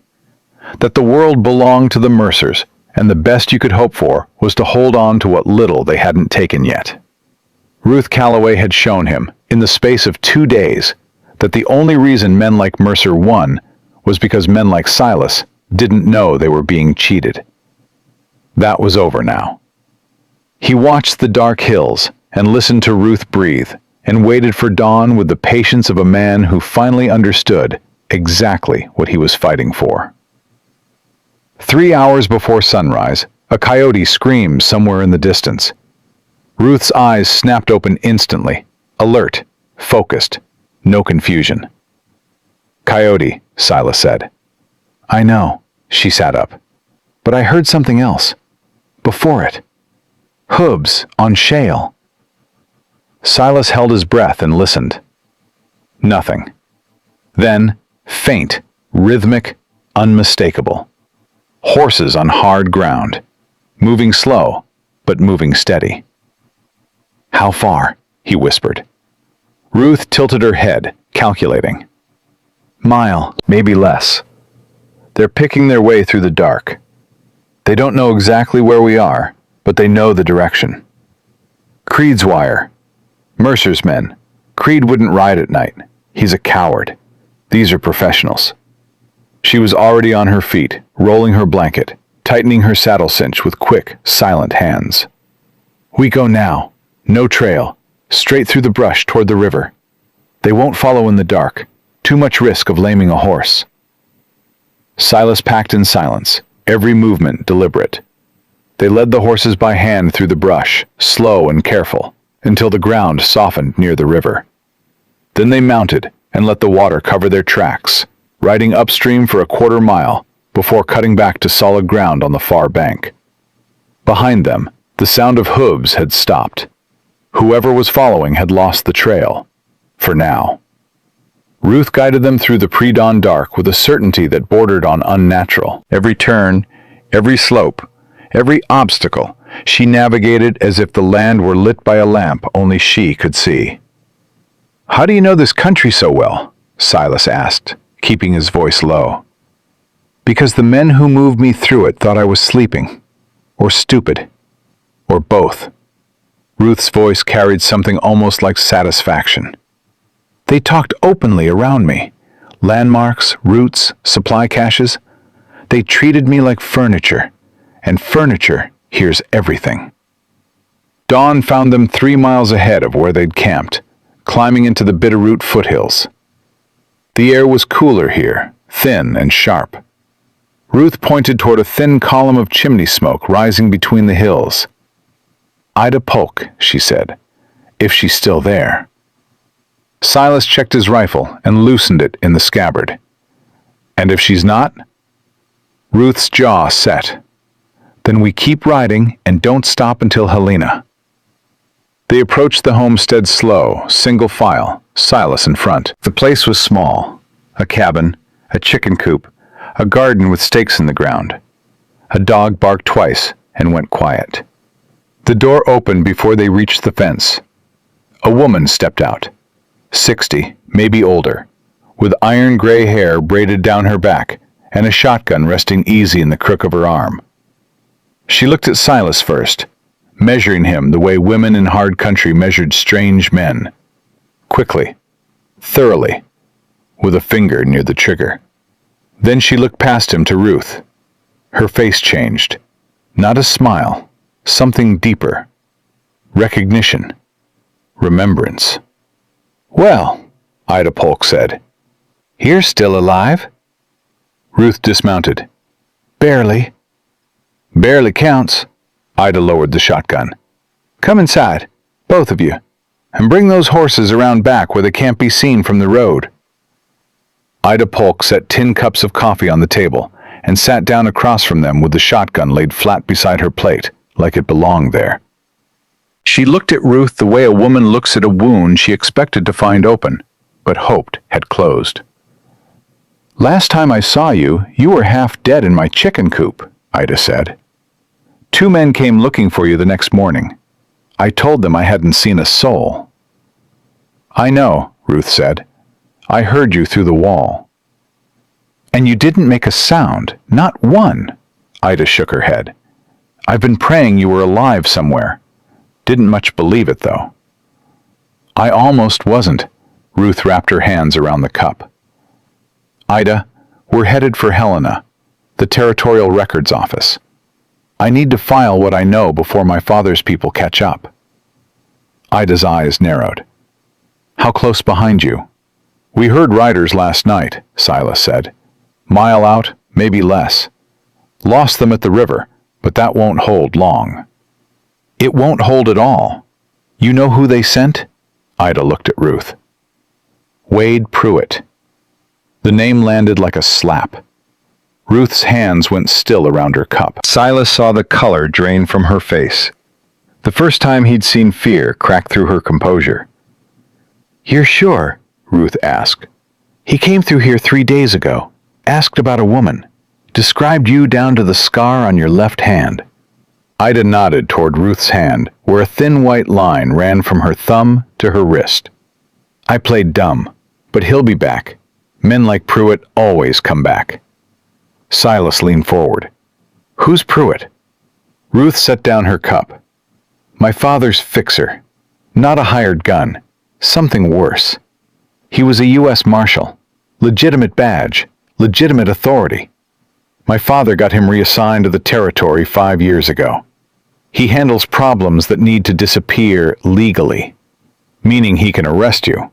That the world belonged to the Mercers, and the best you could hope for was to hold on to what little they hadn't taken yet. Ruth Calloway had shown him, in the space of 2 days, that the only reason men like Mercer won was because men like Silas didn't know they were being cheated. That was over now. He watched the dark hills and listened to Ruth breathe and waited for dawn with the patience of a man who finally understood exactly what he was fighting for. 3 hours before sunrise, a coyote screamed somewhere in the distance. Ruth's eyes snapped open instantly, alert, focused, no confusion. "Coyote," Silas said. "I know," she sat up. "But I heard something else. Before it. Hooves on shale." Silas held his breath and listened. Nothing. Then, faint, rhythmic, unmistakable. Horses on hard ground, moving slow, but moving steady. "How far?" he whispered. Ruth tilted her head, calculating. "Mile, maybe less. They're picking their way through the dark. They don't know exactly where we are, but they know the direction. Creed's wire. Mercer's men. Creed wouldn't ride at night. He's a coward. These are professionals." She was already on her feet, rolling her blanket, tightening her saddle cinch with quick, silent hands. "We go now. No trail. Straight through the brush toward the river. They won't follow in the dark. Too much risk of laming a horse." Silas packed in silence, every movement deliberate. They led the horses by hand through the brush, slow and careful, until the ground softened near the river. Then they mounted and let the water cover their tracks, riding upstream for a quarter mile before cutting back to solid ground on the far bank. Behind them, the sound of hooves had stopped. Whoever was following had lost the trail, for now. Ruth guided them through the pre-dawn dark with a certainty that bordered on unnatural. Every turn, every slope, every obstacle, she navigated as if the land were lit by a lamp only she could see. "How do you know this country so well?" Silas asked, keeping his voice low. "Because the men who moved me through it thought I was sleeping, or stupid, or both." Ruth's voice carried something almost like satisfaction. "They talked openly around me. Landmarks, routes, supply caches. They treated me like furniture, and furniture hears everything." Dawn found them 3 miles ahead of where they'd camped, climbing into the Bitterroot foothills. The air was cooler here, thin and sharp. Ruth pointed toward a thin column of chimney smoke rising between the hills. "Ida Polk," she said, "if she's still there." Silas checked his rifle and loosened it in the scabbard. "And if she's not?" Ruth's jaw set. "Then we keep riding and don't stop until Helena." They approached the homestead slow, single file, Silas in front. The place was small. A cabin, a chicken coop, a garden with stakes in the ground. A dog barked twice and went quiet. The door opened before they reached the fence. A woman stepped out, 60, maybe older, with iron gray hair braided down her back and a shotgun resting easy in the crook of her arm. She looked at Silas first, measuring him the way women in hard country measured strange men. Quickly, thoroughly, with a finger near the trigger. Then she looked past him to Ruth. Her face changed. Not a smile, something deeper. Recognition. Remembrance. "Well," Ida Polk said, "you're still alive?" Ruth dismounted. "Barely." "Barely counts." Ida lowered the shotgun. "Come inside, both of you, and bring those horses around back where they can't be seen from the road." Ida Polk set tin cups of coffee on the table and sat down across from them with the shotgun laid flat beside her plate, like it belonged there. She looked at Ruth the way a woman looks at a wound she expected to find open, but hoped had closed. "Last time I saw you, you were half dead in my chicken coop," Ida said. "2 men came looking for you the next morning. I told them I hadn't seen a soul." "I know," Ruth said. "I heard you through the wall." "And you didn't make a sound, not one." Ida shook her head. "I've been praying you were alive somewhere. Didn't much believe it, though." "I almost wasn't." Ruth wrapped her hands around the cup. "Ida, we're headed for Helena, the Territorial Records Office. I need to file what I know before my father's people catch up." Ida's eyes narrowed. "How close behind you?" "We heard riders last night," Silas said. "Mile out, maybe less. Lost them at the river, but that won't hold long. It won't hold at all. You know who they sent? Ida looked at Ruth. Wade Pruitt. The name landed like a slap. Ruth's hands went still around her cup. Silas saw the color drain from her face. The first time he'd seen fear crack through her composure. "You're sure?" Ruth asked. "He came through here 3 days ago, asked about a woman, described you down to the scar on your left hand." Ida nodded toward Ruth's hand, where a thin white line ran from her thumb to her wrist. "I played dumb, but he'll be back. Men like Pruitt always come back." Silas leaned forward. "Who's Pruitt?" Ruth set down her cup. "My father's fixer. Not a hired gun. Something worse. He was a U.S. Marshal. Legitimate badge. Legitimate authority. My father got him reassigned to the territory 5 years ago. He handles problems that need to disappear legally. Meaning he can arrest you.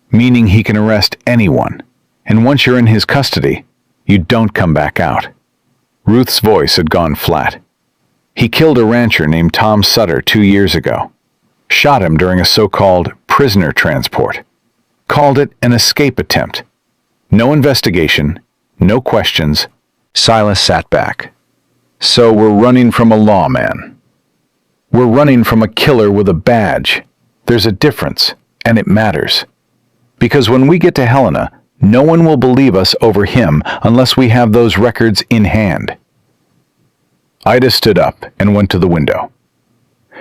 Meaning he can arrest anyone. And once you're in his custody, you don't come back out." Ruth's voice had gone flat. "He killed a rancher named Tom Sutter 2 years ago. Shot him during a so-called prisoner transport. Called it an escape attempt. No investigation, no questions." Silas sat back. "So we're running from a lawman. We're running from a killer with a badge. There's a difference, and it matters. Because when we get to Helena, no one will believe us over him unless we have those records in hand." Ida stood up and went to the window.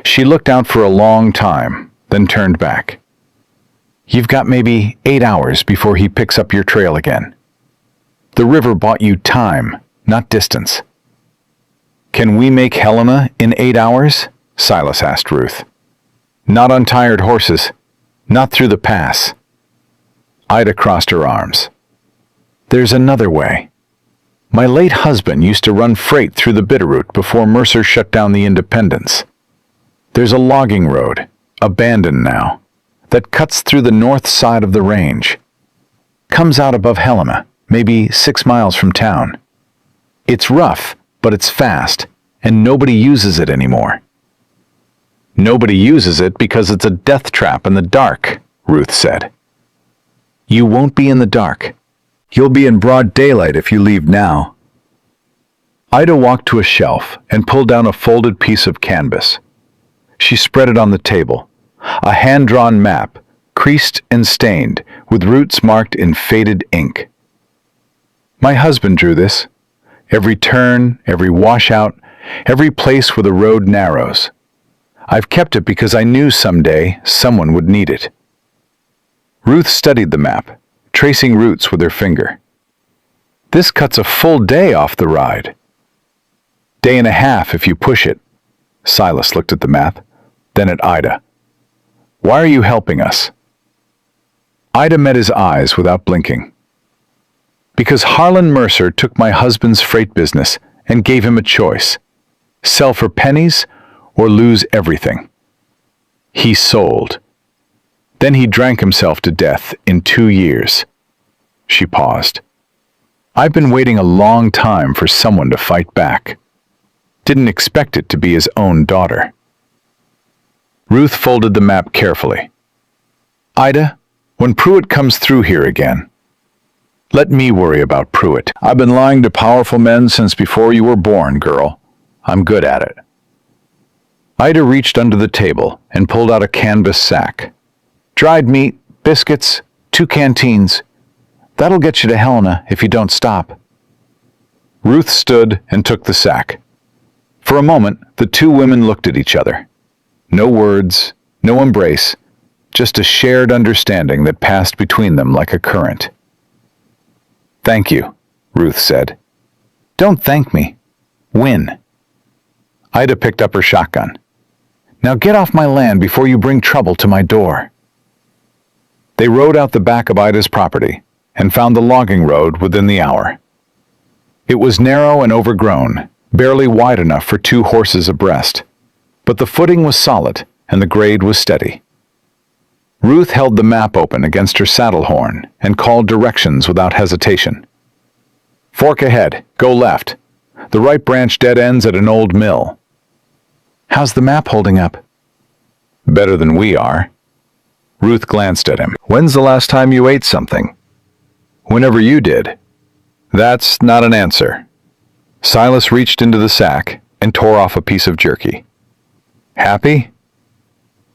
She looked out for a long time, then turned back. "You've got maybe 8 hours before he picks up your trail again. The river bought you time, not distance." "Can we make Helena in 8 hours?" Silas asked Ruth. "Not on tired horses. Not through the pass." Ida crossed her arms. "There's another way. My late husband used to run freight through the Bitterroot before Mercer shut down the Independence. There's a logging road, abandoned now, that cuts through the north side of the range. Comes out above Helena, maybe 6 miles from town. It's rough, but it's fast, and nobody uses it anymore." "Nobody uses it because it's a death trap in the dark," Ruth said. "You won't be in the dark. You'll be in broad daylight if you leave now." Ida walked to a shelf and pulled down a folded piece of canvas. She spread it on the table, a hand-drawn map, creased and stained, with routes marked in faded ink. "My husband drew this. Every turn, every washout, every place where the road narrows. I've kept it because I knew someday someone would need it." Ruth studied the map, tracing routes with her finger. "This cuts a full day off the ride." "Day and a half if you push it." Silas looked at the map, then at Ida. "Why are you helping us?" Ida met his eyes without blinking. "Because Harlan Mercer took my husband's freight business and gave him a choice. Sell for pennies or lose everything. He sold. Then he drank himself to death in 2 years." She paused. "I've been waiting a long time for someone to fight back. Didn't expect it to be his own daughter." Ruth folded the map carefully. "Ida, when Pruitt comes through here again, let me worry about Pruitt. I've been lying to powerful men since before you were born, girl. I'm good at it." Ida reached under the table and pulled out a canvas sack. "Dried meat, biscuits, 2 canteens. That'll get you to Helena if you don't stop." Ruth stood and took the sack. For a moment, the two women looked at each other. No words, no embrace, just a shared understanding that passed between them like a current. "Thank you," Ruth said. "Don't thank me. Win." Ida picked up her shotgun. "Now get off my land before you bring trouble to my door." They rode out the back of Ida's property and found the logging road within the hour. It was narrow and overgrown, barely wide enough for 2 horses abreast, but the footing was solid and the grade was steady. Ruth held the map open against her saddle horn and called directions without hesitation. "Fork ahead, go left. The right branch dead ends at an old mill. How's the map holding up? Better than we are. Ruth glanced at him. When's the last time you ate something? Whenever you did. That's not an answer. Silas reached into the sack and tore off a piece of jerky. Happy?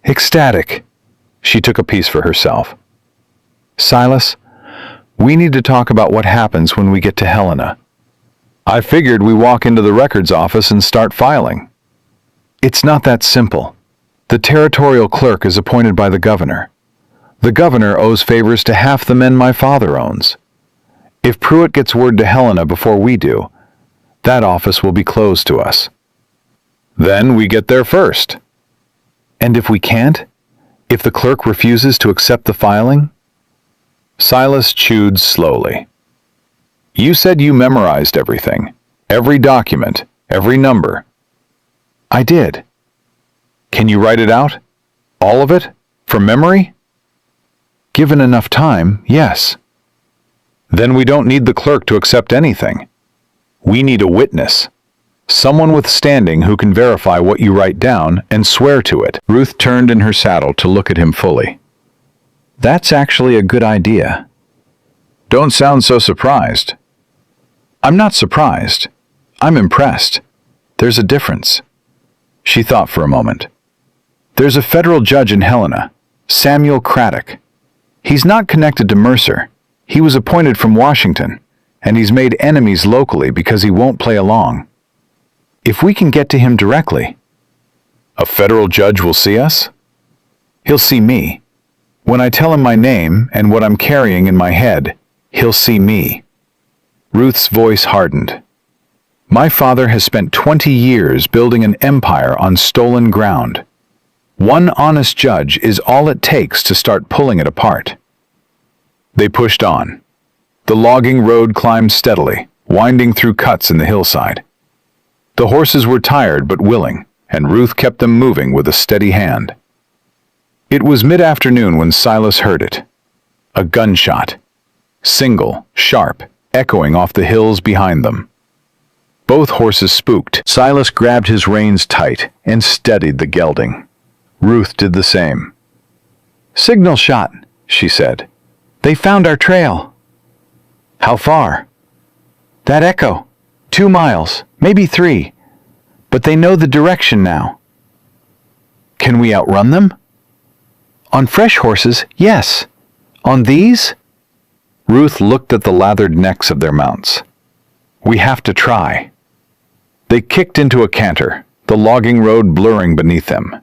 Ecstatic. She took a piece for herself. Silas, we need to talk about what happens when we get to Helena. I figured we walk into the records office and start filing. It's not that simple. The territorial clerk is appointed by the governor. The governor owes favors to half the men my father owns. If Pruitt gets word to Helena before we do, that office will be closed to us. Then we get there first. And if we can't? If the clerk refuses to accept the filing? Silas chewed slowly. You said you memorized everything. Every document, every number. I did. Can you write it out? All of it? From memory? Given enough time, yes. Then we don't need the clerk to accept anything. We need a witness. Someone with standing who can verify what you write down and swear to it. Ruth turned in her saddle to look at him fully. That's actually a good idea. Don't sound so surprised. I'm not surprised. I'm impressed. There's a difference. She thought for a moment. There's a federal judge in Helena, Samuel Craddock. He's not connected to Mercer. He was appointed from Washington, and he's made enemies locally because he won't play along. If we can get to him directly, a federal judge will see us? He'll see me. When I tell him my name and what I'm carrying in my head, he'll see me. Ruth's voice hardened. My father has spent 20 years building an empire on stolen ground. One honest judge is all it takes to start pulling it apart. They pushed on. The logging road climbed steadily, winding through cuts in the hillside. The horses were tired but willing, and Ruth kept them moving with a steady hand. It was mid-afternoon when Silas heard it. A gunshot. Single, sharp, echoing off the hills behind them. Both horses spooked. Silas grabbed his reins tight and steadied the gelding. Ruth did the same. Signal shot, she said. They found our trail. How far? That echo. 2 miles, maybe 3. But they know the direction now. Can we outrun them? On fresh horses, yes. On these? Ruth looked at the lathered necks of their mounts. We have to try. They kicked into a canter, the logging road blurring beneath them.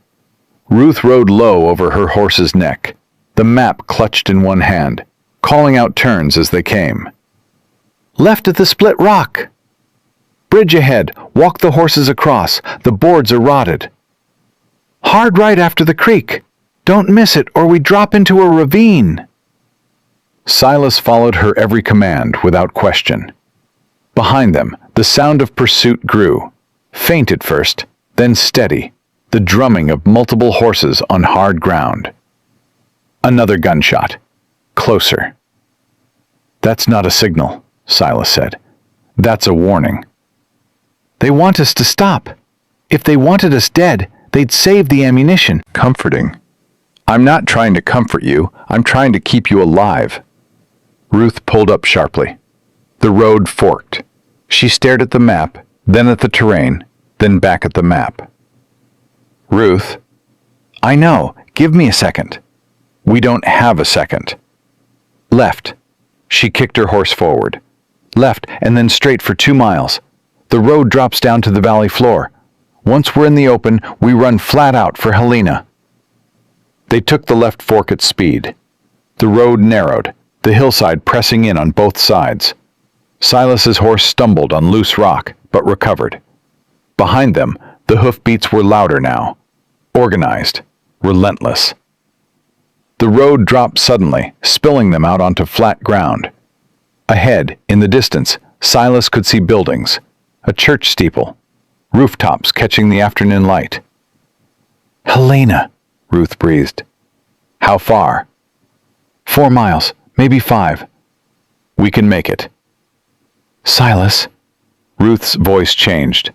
Ruth rode low over her horse's neck, the map clutched in one hand, calling out turns as they came. Left at the split rock. Bridge ahead, walk the horses across, the boards are rotted. Hard right after the creek. Don't miss it or we drop into a ravine. Silas followed her every command without question. Behind them, the sound of pursuit grew, faint at first, then steady, the drumming of multiple horses on hard ground. Another gunshot. Closer. That's not a signal, Silas said. That's a warning. They want us to stop. If they wanted us dead, they'd save the ammunition. Comforting. I'm not trying to comfort you. I'm trying to keep you alive. Ruth pulled up sharply. The road forked. She stared at the map, then at the terrain, then back at the map. Ruth, I know. Give me a second. We don't have a second. Left. She kicked her horse forward. Left and then straight for 2 miles. The road drops down to the valley floor. Once we're in the open, we run flat out for Helena. They took the left fork at speed. The road narrowed, the hillside pressing in on both sides. Silas's horse stumbled on loose rock, but recovered. Behind them, the hoofbeats were louder now. Organized, relentless. The road dropped suddenly, spilling them out onto flat ground. Ahead, in the distance, Silas could see buildings, a church steeple, rooftops catching the afternoon light. Helena, Ruth breathed. How far? 4 miles, maybe 5. We can make it. Silas, Ruth's voice changed.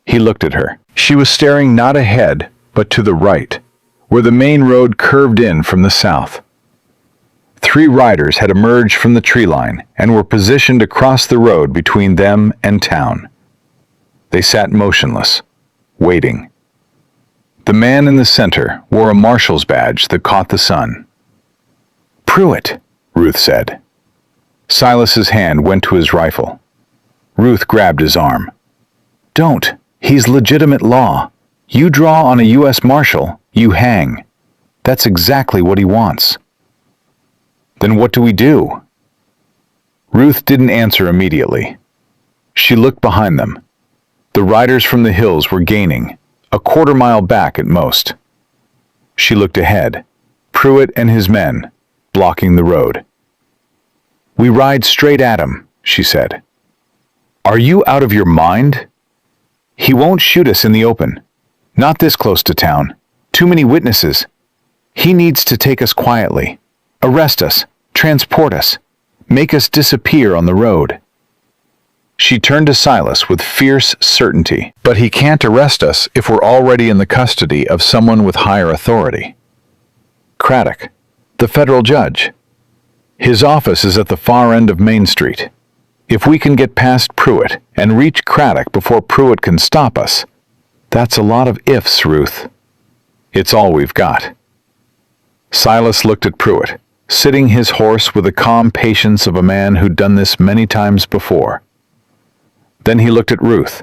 He looked at her. She was staring not ahead, but to the right, where the main road curved in from the south. 3 riders had emerged from the tree line and were positioned across the road between them and town. They sat motionless, waiting. The man in the center wore a marshal's badge that caught the sun. "Pruitt," Ruth said. Silas's hand went to his rifle. Ruth grabbed his arm. "Don't. He's legitimate law. You draw on a U.S. Marshal, you hang. That's exactly what he wants." "Then what do we do?" Ruth didn't answer immediately. She looked behind them. The riders from the hills were gaining, a quarter-mile back at most. She looked ahead, Pruitt and his men, blocking the road. "We ride straight at him," she said. "Are you out of your mind? He won't shoot us in the open. Not this close to town. Too many witnesses. He needs to take us quietly. Arrest us, transport us, make us disappear on the road." She turned to Silas with fierce certainty. "But he can't arrest us if we're already in the custody of someone with higher authority. Craddock, the federal judge. His office is at the far end of Main Street. If we can get past Pruitt and reach Craddock before Pruitt can stop us, that's a lot of ifs, Ruth. It's all we've got." Silas looked at Pruitt, sitting his horse with the calm patience of a man who'd done this many times before. Then he looked at Ruth,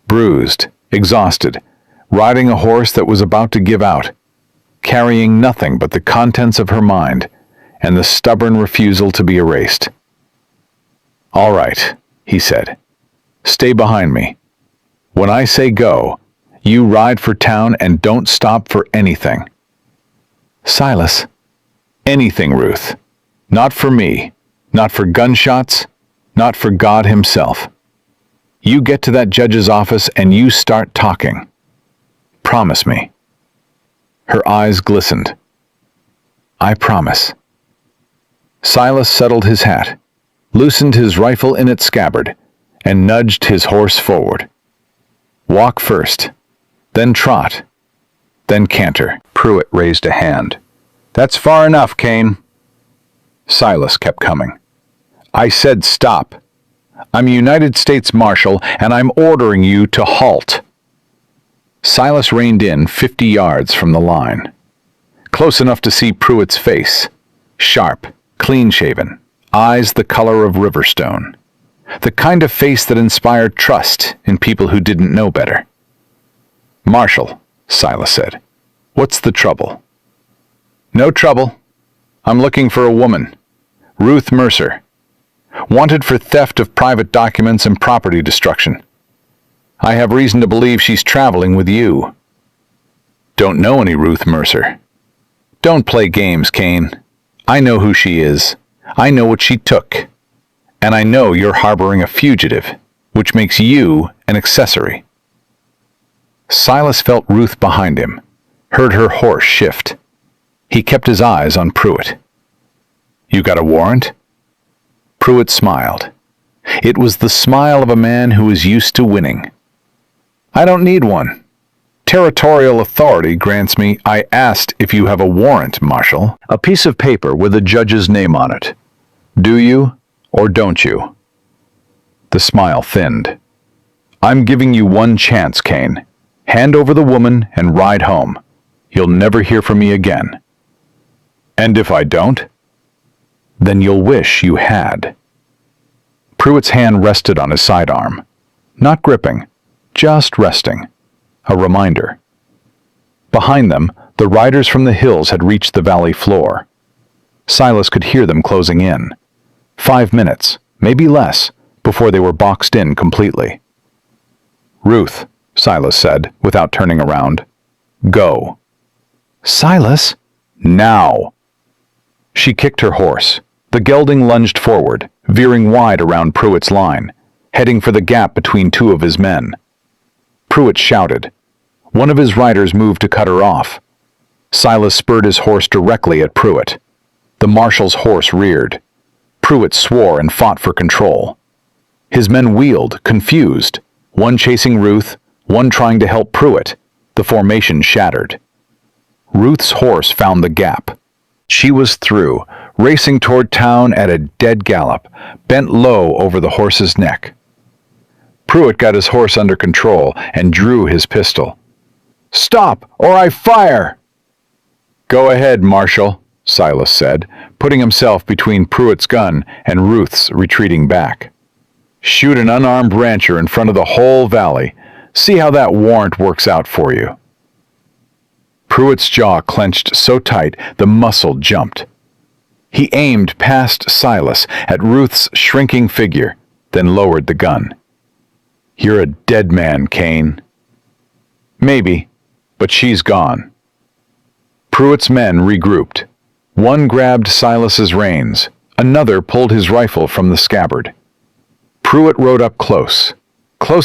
bruised, exhausted, riding a horse that was about to give out, carrying nothing but the contents of her mind and the stubborn refusal to be erased. "All right," he said. "Stay behind me. When I say go, you ride for town and don't stop for anything." "Silas." "Anything, Ruth. Not for me, not for gunshots, not for God himself. You get to that judge's office and you start talking. Promise me." Her eyes glistened. "I promise." Silas settled his hat, loosened his rifle in its scabbard, and nudged his horse forward. "Walk first, then trot, then canter." Pruitt raised a hand. "That's far enough, Kane." Silas kept coming. "I said stop. I'm a United States Marshal, and I'm ordering you to halt." Silas reined in 50 yards from the line, close enough to see Pruitt's face, sharp, clean-shaven, eyes the color of riverstone, the kind of face that inspired trust in people who didn't know better. "Marshal," Silas said, "what's the trouble?" "No trouble. I'm looking for a woman, Ruth Mercer, wanted for theft of private documents and property destruction. I have reason to believe she's traveling with you." "Don't know any Ruth Mercer." "Don't play games, Kane. I know who she is. I know what she took. And I know you're harboring a fugitive, which makes you an accessory." Silas felt Ruth behind him, heard her horse shift. He kept his eyes on Pruitt. "You got a warrant?" Pruitt smiled. It was the smile of a man who is used to winning. "I don't need one. Territorial authority grants me." "I asked if you have a warrant, Marshal. A piece of paper with a judge's name on it. Do you or don't you?" The smile thinned. "I'm giving you one chance, Kane. Hand over the woman and ride home. You'll never hear from me again." "And if I don't?" "Then you'll wish you had." Pruitt's hand rested on his sidearm, not gripping, just resting, a reminder. Behind them, the riders from the hills had reached the valley floor. Silas could hear them closing in. 5 minutes, maybe less, before they were boxed in completely. "Ruth," Silas said, without turning around. "Go." "Silas?" "Now!" She kicked her horse. The gelding lunged forward, veering wide around Pruitt's line, heading for the gap between 2 of his men. Pruitt shouted. One of his riders moved to cut her off. Silas spurred his horse directly at Pruitt. The marshal's horse reared. Pruitt swore and fought for control. His men wheeled, confused, one chasing Ruth, one trying to help Pruitt. The formation shattered. Ruth's horse found the gap. She was through, racing toward town at a dead gallop, bent low over the horse's neck. Pruitt got his horse under control and drew his pistol. "Stop, or I fire!" "Go ahead, Marshal," Silas said, putting himself between Pruitt's gun and Ruth's retreating back. "Shoot an unarmed rancher in front of the whole valley. See how that warrant works out for you." Pruitt's jaw clenched so tight the muscle jumped. He aimed past Silas at Ruth's shrinking figure, then lowered the gun. "You're a dead man, Kane." "Maybe, but she's gone." Pruitt's men regrouped. One grabbed Silas's reins, another pulled his rifle from the scabbard. Pruitt rode up close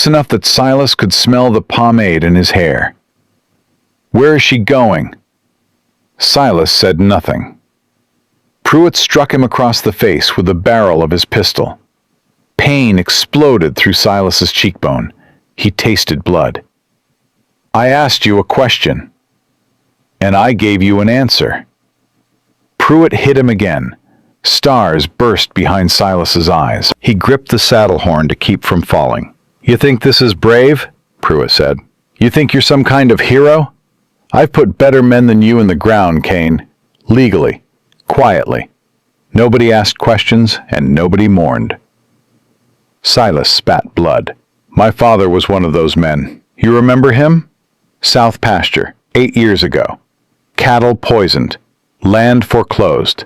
enough that Silas could smell the pomade in his hair. "Where is she going?" Silas said nothing. Pruitt struck him across the face with the barrel of his pistol. Pain exploded through Silas's cheekbone. He tasted blood. "I asked you a question, and I gave you an answer." Pruitt hit him again. Stars burst behind Silas's eyes. He gripped the saddle horn to keep from falling. "You think this is brave?" Pruitt said. "You think you're some kind of hero? I've put better men than you in the ground, Kane. Legally. Quietly. Nobody asked questions, and nobody mourned." Silas spat blood. "My father was one of those men. You remember him? South pasture, 8 years ago. Cattle poisoned. Land foreclosed.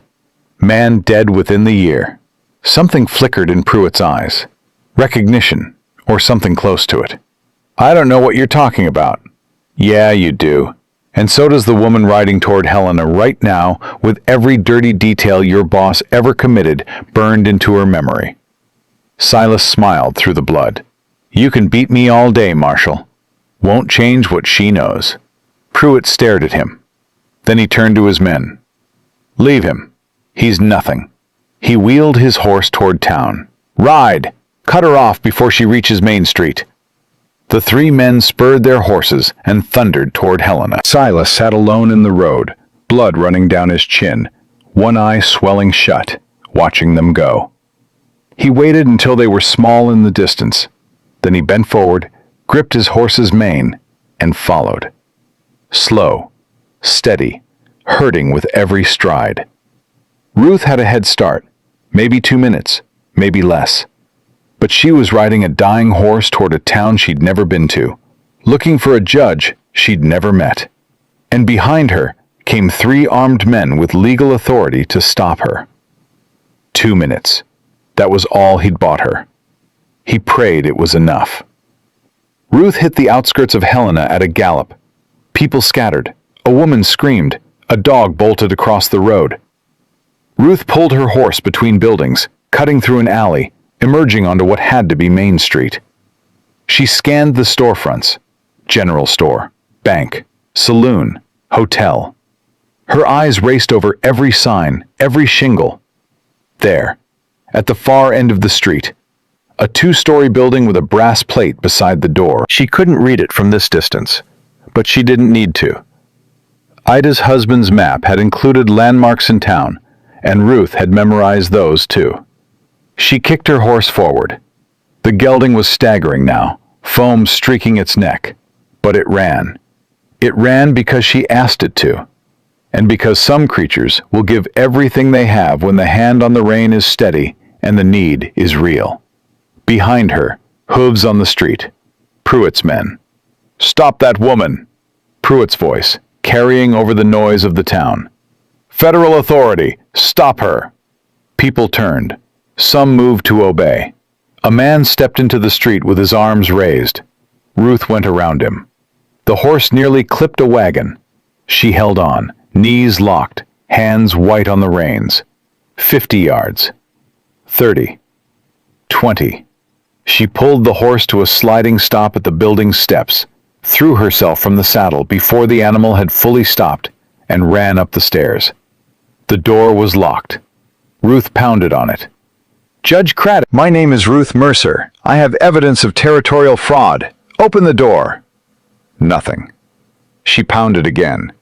Man dead within the year." Something flickered in Pruitt's eyes. Recognition, or something close to it. "I don't know what you're talking about." "Yeah, you do. And so does the woman riding toward Helena right now, with every dirty detail your boss ever committed burned into her memory." Silas smiled through the blood. "You can beat me all day, Marshal. Won't change what she knows." Pruitt stared at him. Then he turned to his men. "Leave him. He's nothing." He wheeled his horse toward town. "Ride! Cut her off before she reaches Main Street." The 3 men spurred their horses and thundered toward Helena. Silas sat alone in the road, blood running down his chin, one eye swelling shut, watching them go. He waited until they were small in the distance. Then he bent forward, gripped his horse's mane, and followed. Slow, steady, hurting with every stride. Ruth had a head start, maybe 2 minutes, maybe less. But she was riding a dying horse toward a town she'd never been to, looking for a judge she'd never met. And behind her came 3 armed men with legal authority to stop her. 2 minutes. That was all he'd bought her. He prayed it was enough. Ruth hit the outskirts of Helena at a gallop. People scattered. A woman screamed. A dog bolted across the road. Ruth pulled her horse between buildings, cutting through an alley, emerging onto what had to be Main Street. She scanned the storefronts: general store, bank, saloon, hotel. Her eyes raced over every sign, every shingle. There, at the far end of the street, a 2-story building with a brass plate beside the door. She couldn't read it from this distance, but she didn't need to. Ida's husband's map had included landmarks in town, and Ruth had memorized those too. She kicked her horse forward. The gelding was staggering now, foam streaking its neck, but it ran. It ran because she asked it to, and because some creatures will give everything they have when the hand on the rein is steady and the need is real. Behind her, hooves on the street. Pruitt's men. "Stop that woman!" Pruitt's voice, carrying over the noise of the town. "Federal authority, stop her!" People turned. Some moved to obey. A man stepped into the street with his arms raised. Ruth went around him. The horse nearly clipped a wagon. She held on, knees locked, hands white on the reins. 50 yards. 30. 20. She pulled the horse to a sliding stop at the building's steps, threw herself from the saddle before the animal had fully stopped, and ran up the stairs. The door was locked. Ruth pounded on it. "Judge Craddock, my name is Ruth Mercer. I have evidence of territorial fraud. Open the door. Nothing. She pounded again.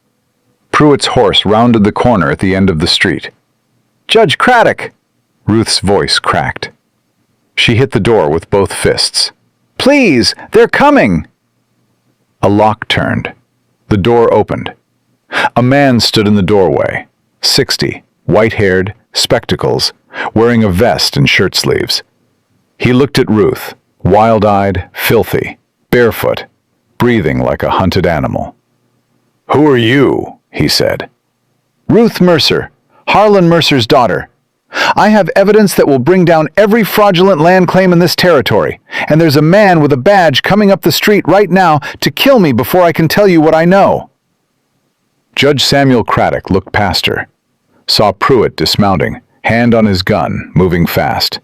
Pruitt's horse rounded the corner at the end of the street. Judge Craddock! Ruth's voice cracked. She hit the door with both fists. Please, they're coming! A lock turned. The door opened. A man stood in the doorway, 60, white-haired, spectacles, wearing a vest and shirt sleeves. He looked at Ruth, wild-eyed, filthy, barefoot, breathing like a hunted animal. Who are you? He said. Ruth Mercer, Harlan Mercer's daughter. I have evidence that will bring down every fraudulent land claim in this territory, and there's a man with a badge coming up the street right now to kill me before I can tell you what I know. Judge Samuel Craddock looked past her, saw Pruitt dismounting, hand on his gun, moving fast.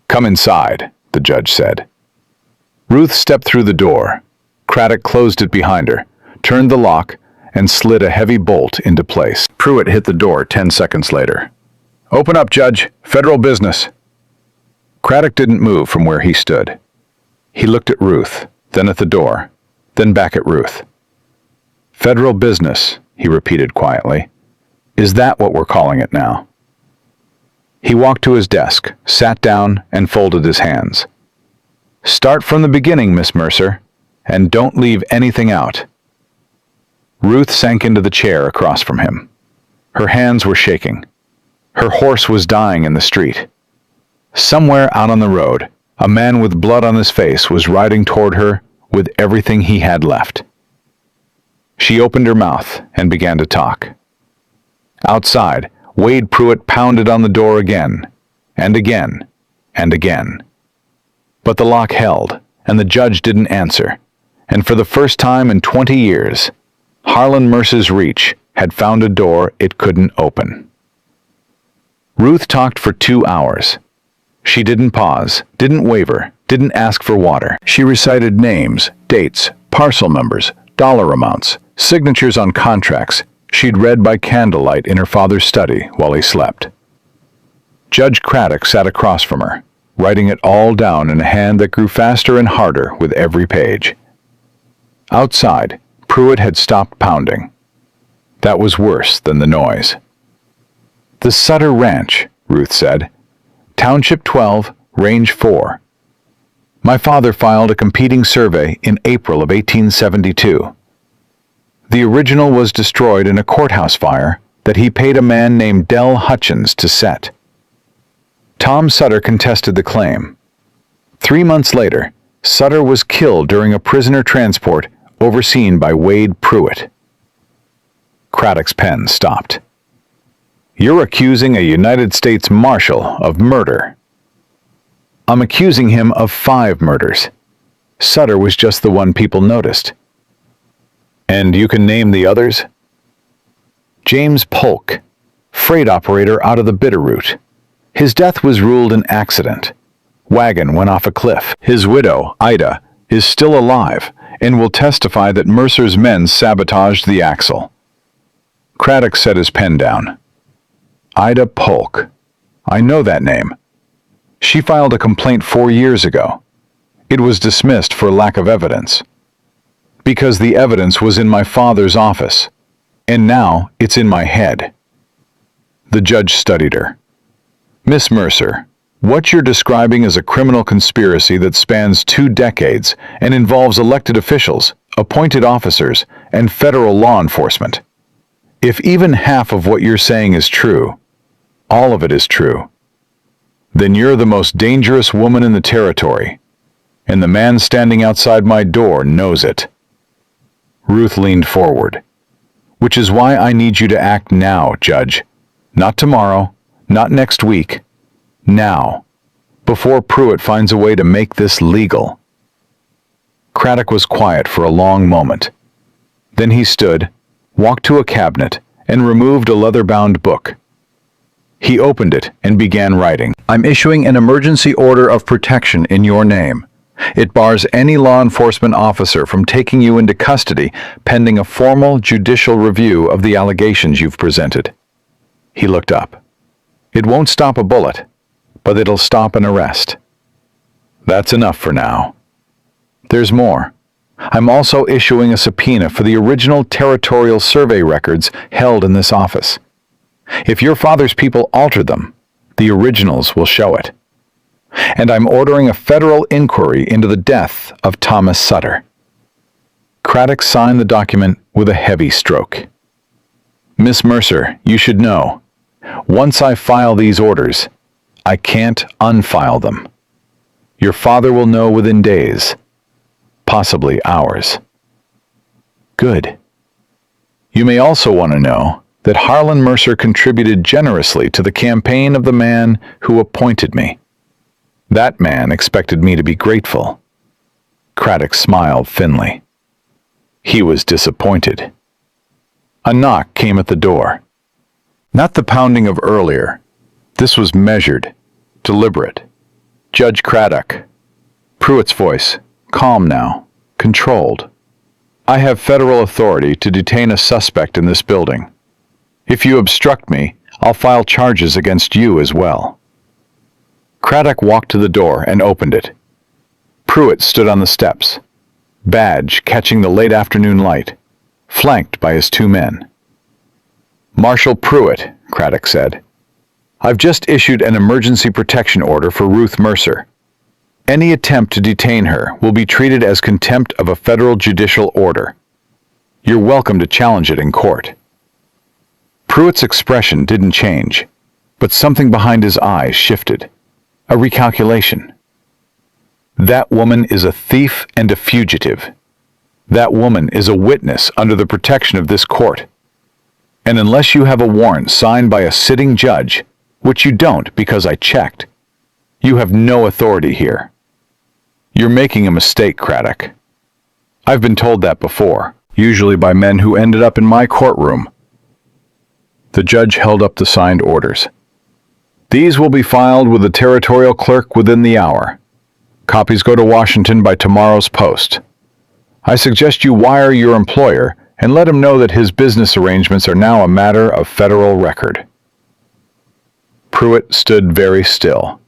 Come inside, the judge said. Ruth stepped through the door. Craddock closed it behind her, turned the lock, and slid a heavy bolt into place. Pruitt hit the door 10 seconds later. Open up, Judge. Federal business. Craddock didn't move from where he stood. He looked at Ruth, then at the door, then back at Ruth. Federal business, he repeated quietly. Is that what we're calling it now? He walked to his desk, sat down, and folded his hands. Start from the beginning, Miss Mercer, and don't leave anything out. Ruth sank into the chair across from him. Her hands were shaking. Her horse was dying in the street. Somewhere out on the road, a man with blood on his face was riding toward her with everything he had left. She opened her mouth and began to talk. Outside, Wade Pruitt pounded on the door again, and again, and again. But the lock held, and the judge didn't answer, and for the first time in 20 years, Harlan Mercer's reach had found a door it couldn't open. Ruth talked for 2 hours. She didn't pause, didn't waver, didn't ask for water. She recited names, dates, parcel numbers, dollar amounts, signatures on contracts she'd read by candlelight in her father's study while he slept. Judge Craddock sat across from her, writing it all down in a hand that grew faster and harder with every page. Outside, Pruitt had stopped pounding. That was worse than the noise. The Sutter Ranch, Ruth said. Township 12, Range 4. My father filed a competing survey in April of 1872. The original was destroyed in a courthouse fire that he paid a man named Del Hutchins to set. Tom Sutter contested the claim. 3 months later, Sutter was killed during a prisoner transport overseen by Wade Pruitt. Craddock's pen stopped. You're accusing a United States Marshal of murder. I'm accusing him of 5 murders. Sutter was just the one people noticed. And you can name the others? James Polk, freight operator out of the Bitterroot. His death was ruled an accident. Wagon went off a cliff. His widow, Ida, is still alive and will testify that Mercer's men sabotaged the axle. Craddock set his pen down. Ida Polk. I know that name. She filed a complaint 4 years ago. It was dismissed for lack of evidence. Because the evidence was in my father's office, and now it's in my head. The judge studied her. Miss Mercer, what you're describing is a criminal conspiracy that spans 2 decades and involves elected officials, appointed officers, and federal law enforcement. If even half of what you're saying is true, all of it is true, then you're the most dangerous woman in the territory, and the man standing outside my door knows it. Ruth leaned forward. Which is why I need you to act now, Judge. Not tomorrow, not next week. Now, before Pruitt finds a way to make this legal. Craddock was quiet for a long moment. Then he stood, walked to a cabinet, and removed a leather-bound book. He opened it and began writing. I'm issuing an emergency order of protection in your name. It bars any law enforcement officer from taking you into custody pending a formal judicial review of the allegations you've presented. He looked up. It won't stop a bullet, but it'll stop an arrest. That's enough for now. There's more. I'm also issuing a subpoena for the original territorial survey records held in this office. If your father's people alter them, the originals will show it. And I'm ordering a federal inquiry into the death of Thomas Sutter. Craddock signed the document with a heavy stroke. Miss Mercer, you should know, once I file these orders, I can't unfile them. Your father will know within days, possibly hours. Good. You may also want to know that Harlan Mercer contributed generously to the campaign of the man who appointed me. That man expected me to be grateful. Craddock smiled thinly. He was disappointed. A knock came at the door. Not the pounding of earlier. This was measured, deliberate. Judge Craddock. Pruitt's voice, calm now, controlled. I have federal authority to detain a suspect in this building. If you obstruct me, I'll file charges against you as well. Craddock walked to the door and opened it. Pruitt stood on the steps, badge catching the late afternoon light, flanked by his two men. Marshal Pruitt, Craddock said, I've just issued an emergency protection order for Ruth Mercer. Any attempt to detain her will be treated as contempt of a federal judicial order. You're welcome to challenge it in court. Pruitt's expression didn't change, but something behind his eyes shifted. A recalculation. That woman is a thief and a fugitive. That woman is a witness under the protection of this court. And unless you have a warrant signed by a sitting judge, which you don't because I checked, you have no authority here. You're making a mistake, Craddock. I've been told that before, usually by men who ended up in my courtroom. The judge held up the signed orders. These will be filed with the territorial clerk within the hour. Copies go to Washington by tomorrow's post. I suggest you wire your employer and let him know that his business arrangements are now a matter of federal record. Pruitt stood very still.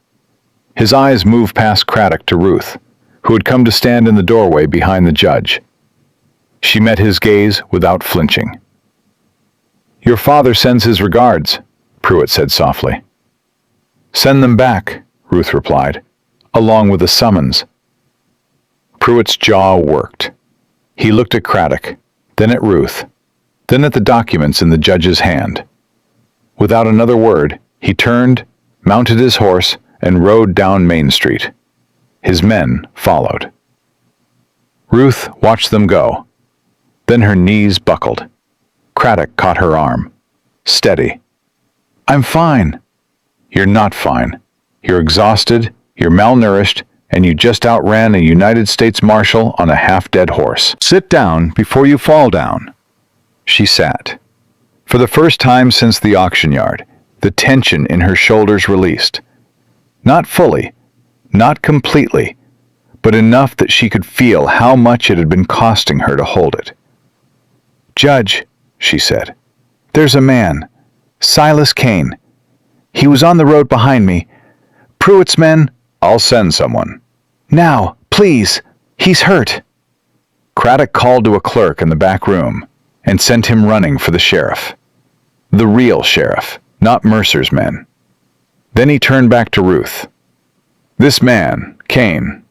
His eyes moved past Craddock to Ruth, who had come to stand in the doorway behind the judge. She met his gaze without flinching. Your father sends his regards, Pruitt said softly. Send them back, Ruth replied, along with a summons. Pruitt's jaw worked. He looked at Craddock, then at Ruth, then at the documents in the judge's hand. Without another word, he turned, mounted his horse, and rode down Main Street. His men followed. Ruth watched them go. Then her knees buckled. Craddock caught her arm. Steady. I'm fine. You're not fine. You're exhausted, you're malnourished, and you just outran a United States Marshal on a half-dead horse. Sit down before you fall down. She sat. For the first time since the auction yard, the tension in her shoulders released. Not fully, not completely, but enough that she could feel how much it had been costing her to hold it. Judge, she said, there's a man, Silas Kane. He was on the road behind me. Pruitt's men. I'll send someone. Now, please. He's hurt. Craddock called to a clerk in the back room and sent him running for the sheriff. The real sheriff, not Mercer's men. Then he turned back to Ruth. This man, Kane,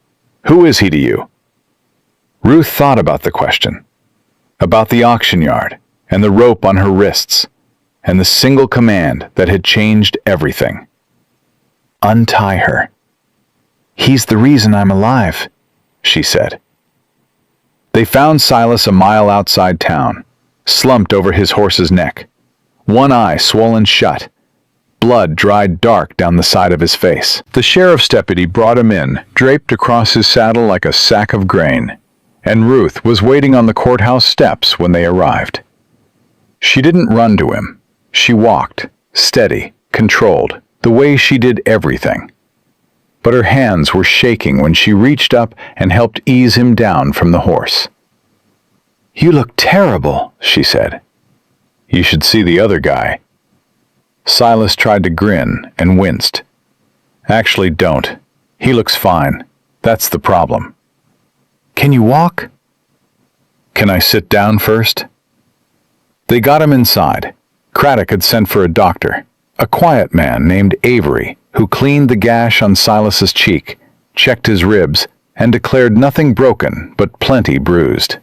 who is he to you? Ruth thought about the question, about the auction yard and the rope on her wrists, and the single command that had changed everything. Untie her. He's the reason I'm alive, she said. They found Silas a mile outside town, slumped over his horse's neck, one eye swollen shut, blood dried dark down the side of his face. The sheriff's deputy brought him in, draped across his saddle like a sack of grain, and Ruth was waiting on the courthouse steps when they arrived. She didn't run to him. She walked, steady, controlled, the way she did everything. But her hands were shaking when she reached up and helped ease him down from the horse. You look terrible, she said. You should see the other guy. Silas tried to grin and winced. Actually, don't. He looks fine. That's the problem. Can you walk? Can I sit down first? They got him inside. Craddock had sent for a doctor, a quiet man named Avery, who cleaned the gash on Silas's cheek, checked his ribs, and declared nothing broken but plenty bruised.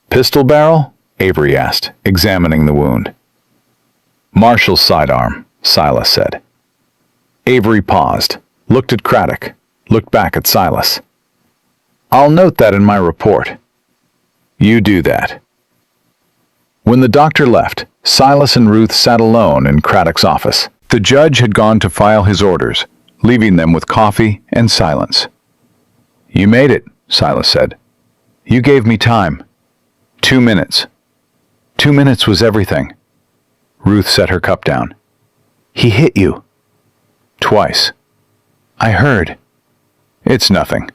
Pistol barrel? Avery asked, examining the wound. Marshall's sidearm, Silas said. Avery paused, looked at Craddock, looked back at Silas. I'll note that in my report. You do that. When the doctor left, Silas and Ruth sat alone in Craddock's office. The judge had gone to file his orders, leaving them with coffee and silence. You made it, Silas said. You gave me time. 2 minutes. 2 minutes was everything. Ruth set her cup down. He hit you. Twice. I heard. It's nothing.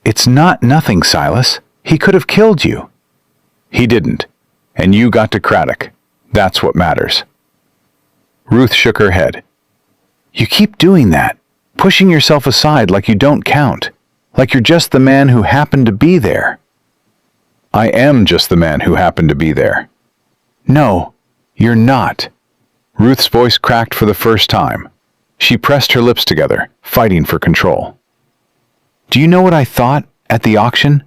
It's not nothing, Silas. He could have killed you. He didn't. And you got to Craddock. That's what matters. Ruth shook her head. You keep doing that, pushing yourself aside like you don't count, like you're just the man who happened to be there. I am just the man who happened to be there. No, you're not. Ruth's voice cracked for the first time. She pressed her lips together, fighting for control. Do you know what I thought at the auction?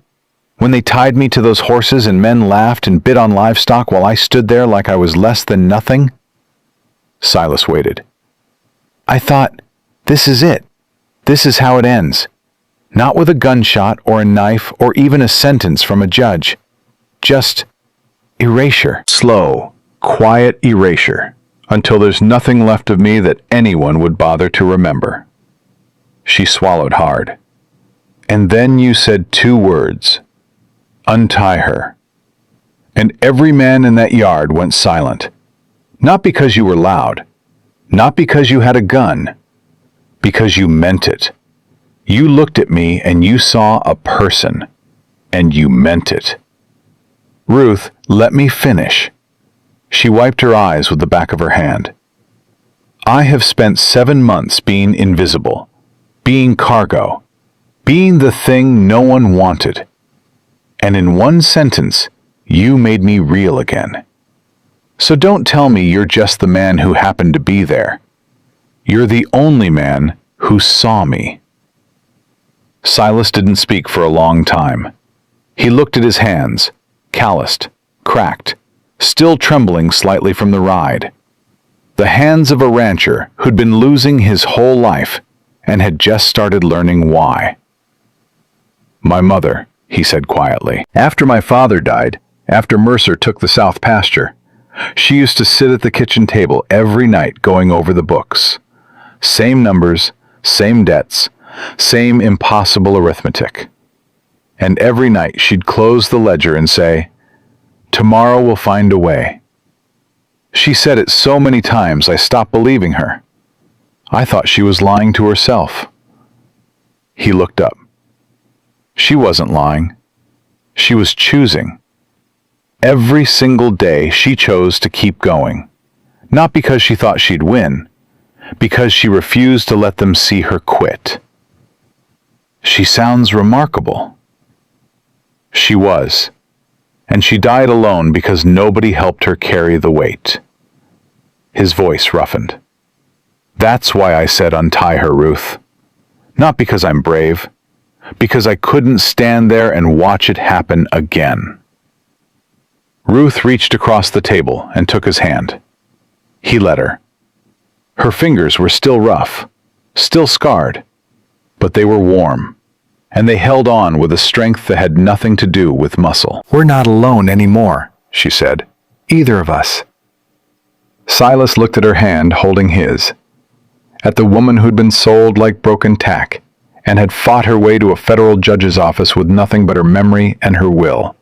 When they tied me to those horses and men laughed and bid on livestock while I stood there like I was less than nothing? Silas waited. I thought, this is it. This is how it ends. Not with a gunshot or a knife or even a sentence from a judge. Just erasure. Slow, quiet erasure, until there's nothing left of me that anyone would bother to remember. She swallowed hard. And then you said 2 words. Untie her. And every man in that yard went silent. Not because you were loud. Not because you had a gun. Because you meant it. You looked at me and you saw a person. And you meant it. Ruth, let me finish. She wiped her eyes with the back of her hand. I have spent 7 months being invisible, being cargo, being the thing no one wanted. And in 1 sentence, you made me real again. So don't tell me you're just the man who happened to be there. You're the only man who saw me. Silas didn't speak for a long time. He looked at his hands, calloused, cracked, still trembling slightly from the ride. The hands of a rancher who'd been losing his whole life and had just started learning why. My mother, he said quietly. After my father died, after Mercer took the south pasture, she used to sit at the kitchen table every night going over the books. Same numbers, same debts, same impossible arithmetic. And every night she'd close the ledger and say, "Tomorrow we'll find a way." She said it so many times I stopped believing her. I thought she was lying to herself. He looked up. She wasn't lying. She was choosing. Every single day she chose to keep going, not because she thought she'd win, because she refused to let them see her quit. She sounds remarkable. She was, and she died alone because nobody helped her carry the weight. His voice roughened. That's why I said untie her, Ruth. Not because I'm brave, because I couldn't stand there and watch it happen again. Ruth reached across the table and took his hand. He let her. Her fingers were still rough, still scarred, but they were warm, and they held on with a strength that had nothing to do with muscle. We're not alone anymore, she said. Either of us. Silas looked at her hand holding his, at the woman who'd been sold like broken tack, and had fought her way to a federal judge's office with nothing but her memory and her will.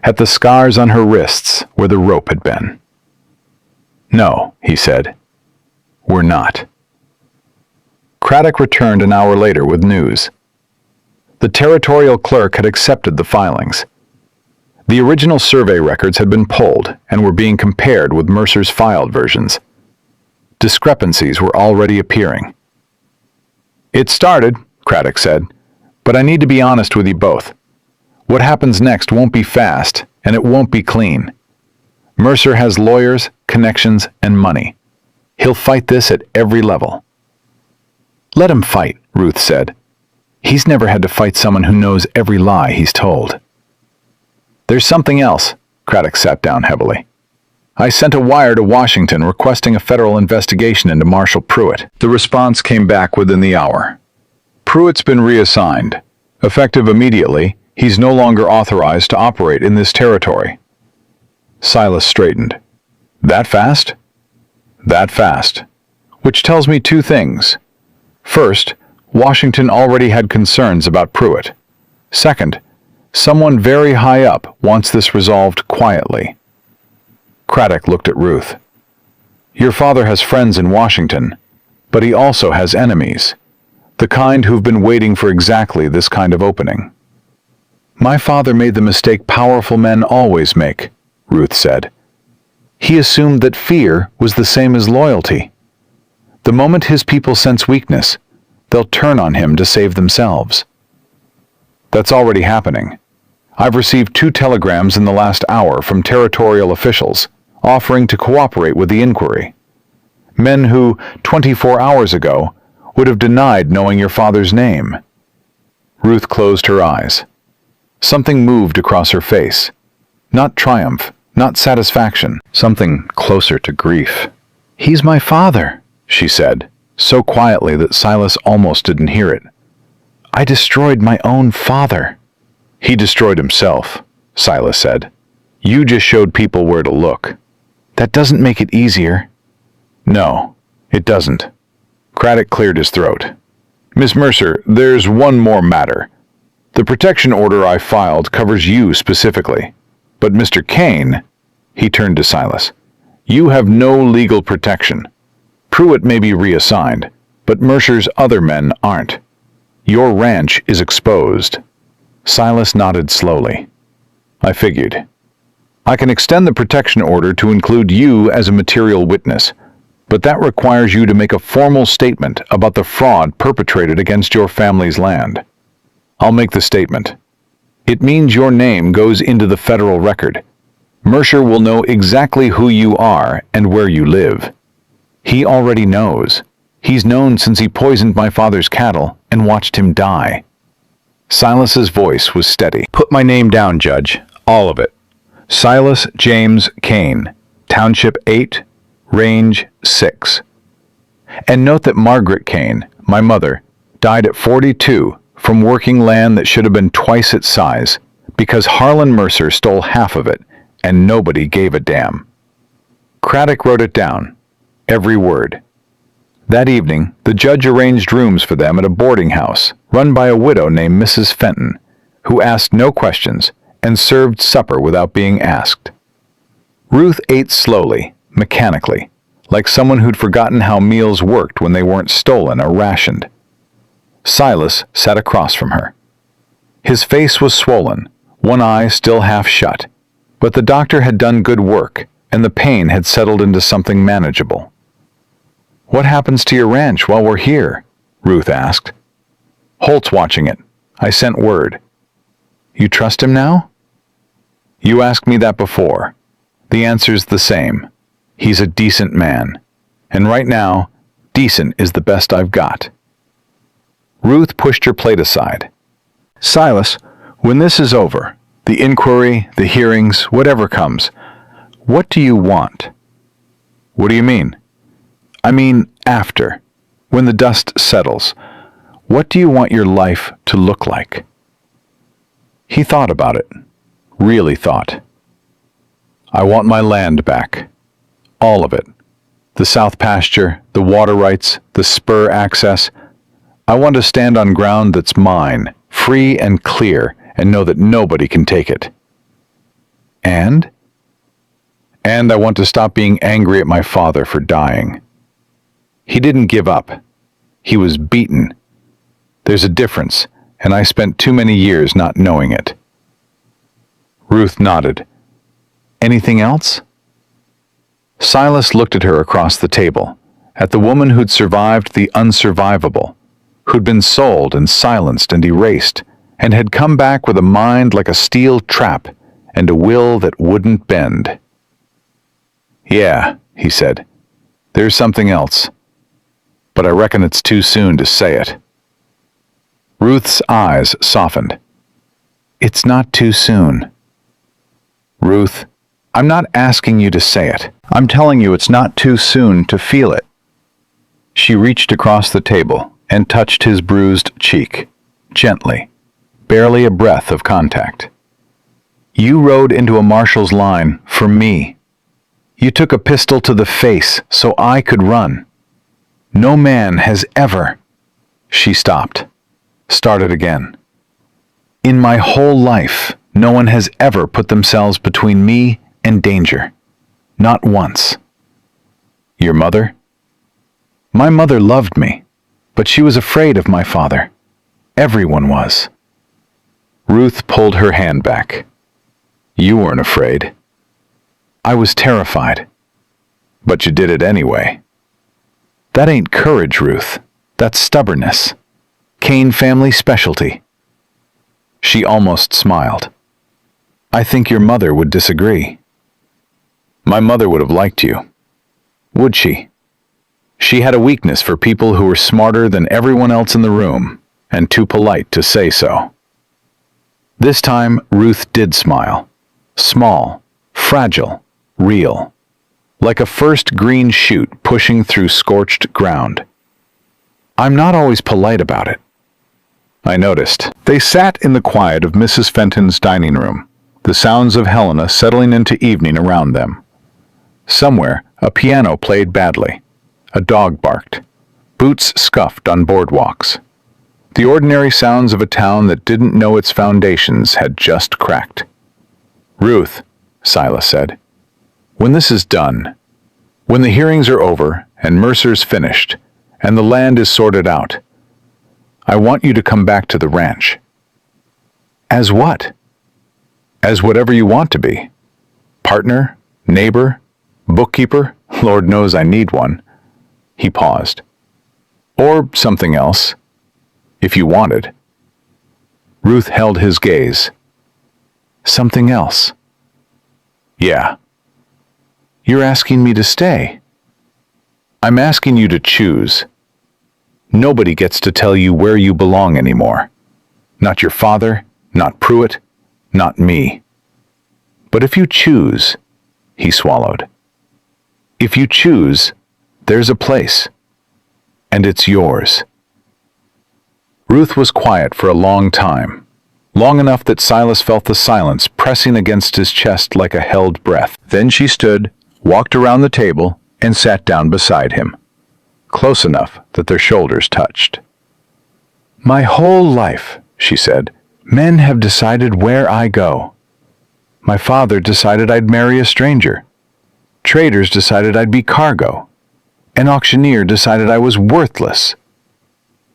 At the scars on her wrists where the rope had been. No, he said. We're not. Craddock returned an hour later with news. The territorial clerk had accepted the filings. The original survey records had been pulled and were being compared with Mercer's filed versions. Discrepancies were already appearing. It started, Craddock said, "but I need to be honest with you both. What happens next won't be fast, and it won't be clean. Mercer has lawyers, connections, and money. He'll fight this at every level." "Let him fight," Ruth said. "He's never had to fight someone who knows every lie he's told." "There's something else." Craddock sat down heavily. "I sent a wire to Washington requesting a federal investigation into Marshal Pruitt. The response came back within the hour. Pruitt's been reassigned. Effective immediately, he's no longer authorized to operate in this territory." Silas straightened. "That fast?" "That fast. Which tells me two things. First, Washington already had concerns about Pruitt. Second, someone very high up wants this resolved quietly." Craddock looked at Ruth. "Your father has friends in Washington, but he also has enemies, the kind who've been waiting for exactly this kind of opening." "My father made the mistake powerful men always make," Ruth said. "He assumed that fear was the same as loyalty. The moment his people sense weakness, they'll turn on him to save themselves." "That's already happening. I've received 2 telegrams in the last hour from territorial officials offering to cooperate with the inquiry. Men who, 24 hours ago, would have denied knowing your father's name." Ruth closed her eyes. Something moved across her face. Not triumph, not satisfaction, something closer to grief. "He's my father," she said, so quietly that Silas almost didn't hear it. "I destroyed my own father." "He destroyed himself," Silas said. "You just showed people where to look." "That doesn't make it easier." "No, it doesn't." Craddock cleared his throat. "Miss Mercer, there's one more matter. The protection order I filed covers you specifically. But Mr. Kane," he turned to Silas, "you have no legal protection. Pruitt may be reassigned, but Mercer's other men aren't. Your ranch is exposed." Silas nodded slowly. "I figured. I can extend the protection order to include you as a material witness, but that requires you to make a formal statement about the fraud perpetrated against your family's land." "I'll make the statement. It means your name goes into the federal record. Mercer will know exactly who you are and where you live." "He already knows. He's known since he poisoned my father's cattle and watched him die." Silas's voice was steady. "Put my name down, Judge. All of it. Silas James Kane, Township 8, Range 6. And note that Margaret Kane, my mother, died at 42 from working land that should have been twice its size because Harlan Mercer stole half of it and nobody gave a damn." Craddock wrote it down, every word. That evening, the judge arranged rooms for them at a boarding house run by a widow named Mrs. Fenton, who asked no questions and served supper without being asked. Ruth ate slowly, mechanically, like someone who'd forgotten how meals worked when they weren't stolen or rationed. Silas sat across from her. His face was swollen, one eye still half shut, but the doctor had done good work, and the pain had settled into something manageable. "What happens to your ranch while we're here?" Ruth asked. "Holt's watching it. I sent word." "You trust him now?" "You asked me that before. The answer's the same. He's a decent man. And right now, decent is the best I've got." Ruth pushed her plate aside. "Silas, when this is over, the inquiry, the hearings, whatever comes, what do you want?" "What do you mean?" "I mean, after, when the dust settles, what do you want your life to look like?" He thought about it. Really thought. "I want my land back. All of it. The south pasture, the water rights, the spur access. I want to stand on ground that's mine, free and clear, and know that nobody can take it." "And?" "And I want to stop being angry at my father for dying. He didn't give up. He was beaten. There's a difference, and I spent too many years not knowing it." Ruth nodded. "Anything else?" Silas looked at her across the table, at the woman who'd survived the unsurvivable, who'd been sold and silenced and erased, and had come back with a mind like a steel trap and a will that wouldn't bend. "Yeah," he said, "there's something else. But I reckon it's too soon to say it." Ruth's eyes softened. "It's not too soon." "Ruth, I'm not asking you to say it. I'm telling you it's not too soon to feel it." She reached across the table and touched his bruised cheek, gently, barely a breath of contact. "You rode into a marshal's line for me. You took a pistol to the face so I could run. No man has ever—" She stopped, started again. "In my whole life, no one has ever put themselves between me and danger. Not once." "Your mother?" "My mother loved me, but she was afraid of my father. Everyone was." Ruth pulled her hand back. "You weren't afraid." "I was terrified." "But you did it anyway." "That ain't courage, Ruth. That's stubbornness. Kane family specialty." She almost smiled. "I think your mother would disagree." "My mother would have liked you." "Would she?" "She had a weakness for people who were smarter than everyone else in the room, and too polite to say so." This time, Ruth did smile. Small, fragile, real. Like a first green shoot pushing through scorched ground. "I'm not always polite about it." I noticed. They sat in the quiet of Mrs. Fenton's dining room, the sounds of Helena settling into evening around them. Somewhere, a piano played badly. A dog barked. Boots scuffed on boardwalks. The ordinary sounds of a town that didn't know its foundations had just cracked. "Ruth," Silas said, "when this is done, when the hearings are over and Mercer's finished and the land is sorted out, I want you to come back to the ranch." "As what?" "As whatever you want to be. Partner, neighbor, bookkeeper, Lord knows I need one." He paused. "Or something else, if you wanted." Ruth held his gaze. "Something else?" "Yeah." "You're asking me to stay." "I'm asking you to choose. Nobody gets to tell you where you belong anymore. Not your father, not Pruitt, not me. But if you choose," he swallowed, "if you choose, there's a place. And it's yours." Ruth was quiet for a long time, long enough that Silas felt the silence pressing against his chest like a held breath. Then she stood, walked around the table, and sat down beside him, close enough that their shoulders touched. "My whole life," she said, "men have decided where I go. My father decided I'd marry a stranger. Traders decided I'd be cargo. An auctioneer decided I was worthless."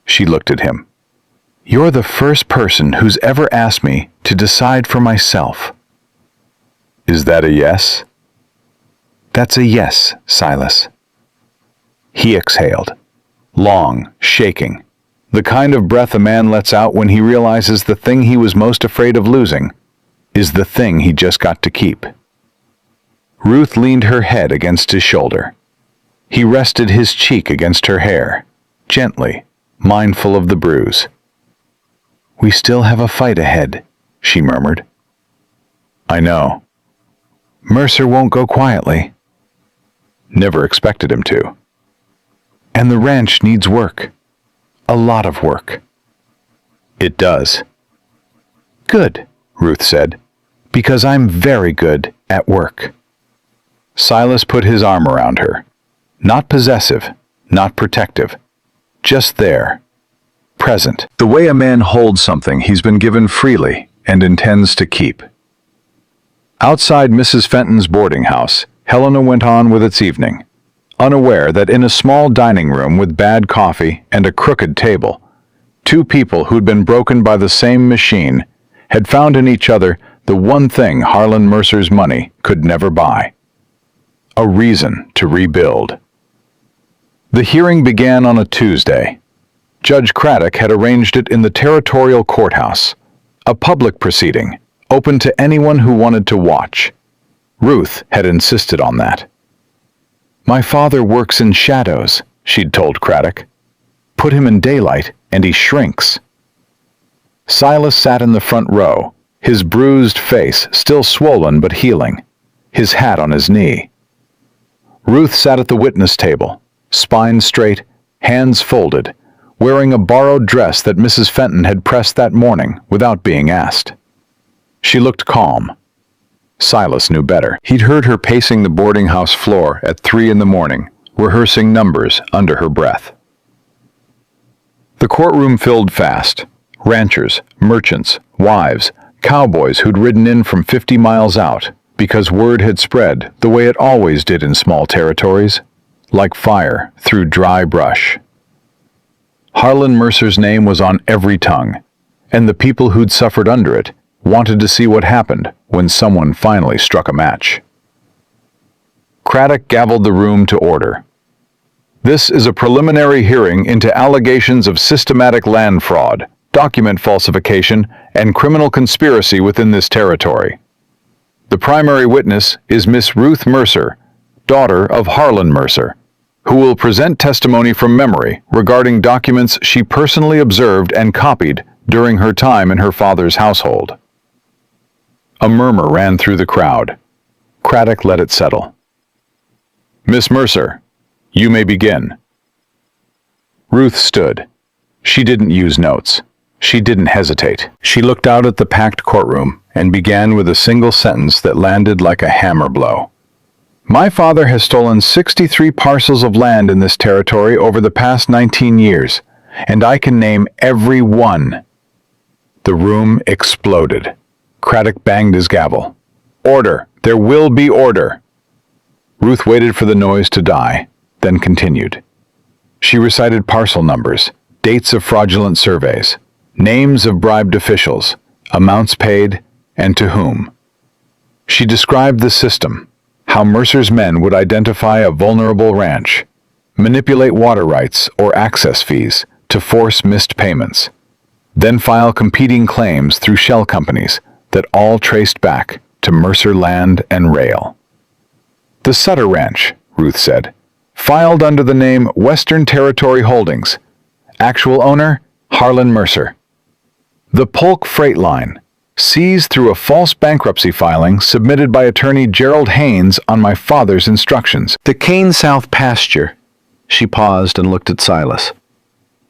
She looked at him. "You're the first person who's ever asked me to decide for myself." "Is that a yes?" "That's a yes, Silas." He exhaled, long, shaking, the kind of breath a man lets out when he realizes the thing he was most afraid of losing is the thing he just got to keep. Ruth leaned her head against his shoulder. He rested his cheek against her hair, gently, mindful of the bruise. "We still have a fight ahead," she murmured. "I know." "Mercer won't go quietly." "Never expected him to." "And the ranch needs work. A lot of work." "It does." "Good," Ruth said, "because I'm very good at work." Silas put his arm around her. Not possessive, not protective. Just there. Present. The way a man holds something he's been given freely and intends to keep. Outside Mrs. Fenton's boarding house, Helena went on with its evening, unaware that in a small dining room with bad coffee and a crooked table, two people who'd been broken by the same machine had found in each other the one thing Harlan Mercer's money could never buy: a reason to rebuild. The hearing began on a Tuesday, Judge Craddock had arranged it in the territorial courthouse, a public proceeding, open to anyone who wanted to watch. Ruth had insisted on that. "My father works in shadows," she'd told Craddock. "Put him in daylight, and he shrinks." Silas sat in the front row, his bruised face still swollen but healing, his hat on his knee. Ruth sat at the witness table, spine straight, hands folded, wearing a borrowed dress that Mrs. Fenton had pressed that morning without being asked. She looked calm. Silas knew better. He'd heard her pacing the boarding house floor at 3 a.m, rehearsing numbers under her breath. The courtroom filled fast. Ranchers, merchants, wives, cowboys who'd ridden in from 50 miles out because word had spread the way it always did in small territories, like fire through dry brush. Harlan Mercer's name was on every tongue, and the people who'd suffered under it wanted to see what happened when someone finally struck a match. Craddock gavelled the room to order. "This is a preliminary hearing into allegations of systematic land fraud, document falsification, and criminal conspiracy within this territory. The primary witness is Miss Ruth Mercer, daughter of Harlan Mercer, who will present testimony from memory regarding documents she personally observed and copied during her time in her father's household." A murmur ran through the crowd. Craddock let it settle. "Miss Mercer, you may begin." Ruth stood. She didn't use notes. She didn't hesitate. She looked out at the packed courtroom and began with a single sentence that landed like a hammer blow. "My father has stolen 63 parcels of land in this territory over the past 19 years, and I can name every one." The room exploded. Craddock banged his gavel. "Order! There will be order!" Ruth waited for the noise to die, then continued. She recited parcel numbers, dates of fraudulent surveys, names of bribed officials, amounts paid, and to whom. She described the system, how Mercer's men would identify a vulnerable ranch, manipulate water rights or access fees to force missed payments, then file competing claims through shell companies that all traced back to Mercer Land and Rail. "The Sutter Ranch," Ruth said, "filed under the name Western Territory Holdings. Actual owner, Harlan Mercer. The Polk Freight Line, seized through a false bankruptcy filing submitted by attorney Gerald Haynes on my father's instructions. The Kane South Pasture," she paused and looked at Silas,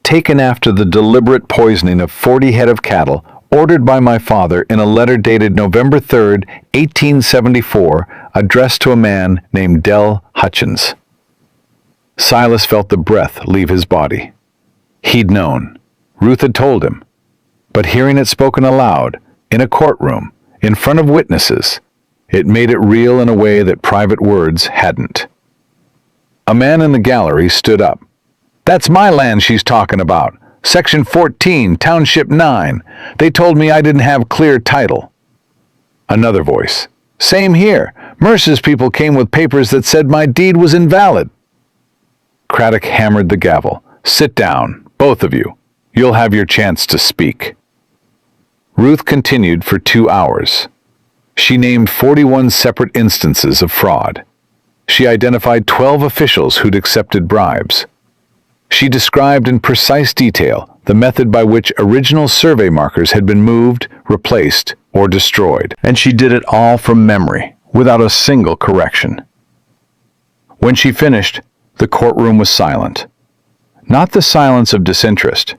"taken after the deliberate poisoning of 40 head of cattle ordered by my father in a letter dated November 3rd, 1874, addressed to a man named Del Hutchins." Silas felt the breath leave his body. He'd known. Ruth had told him. But hearing it spoken aloud, in a courtroom, in front of witnesses, it made it real in a way that private words hadn't. A man in the gallery stood up. "That's my land she's talking about. Section 14, Township 9. They told me I didn't have clear title." Another voice. "Same here. Mercer's people came with papers that said my deed was invalid." Craddock hammered the gavel. "Sit down, both of you. You'll have your chance to speak." Ruth continued for 2 hours. She named 41 separate instances of fraud. She identified 12 officials who'd accepted bribes. She described in precise detail the method by which original survey markers had been moved, replaced, or destroyed. And she did it all from memory, without a single correction. When she finished, the courtroom was silent. Not the silence of disinterest.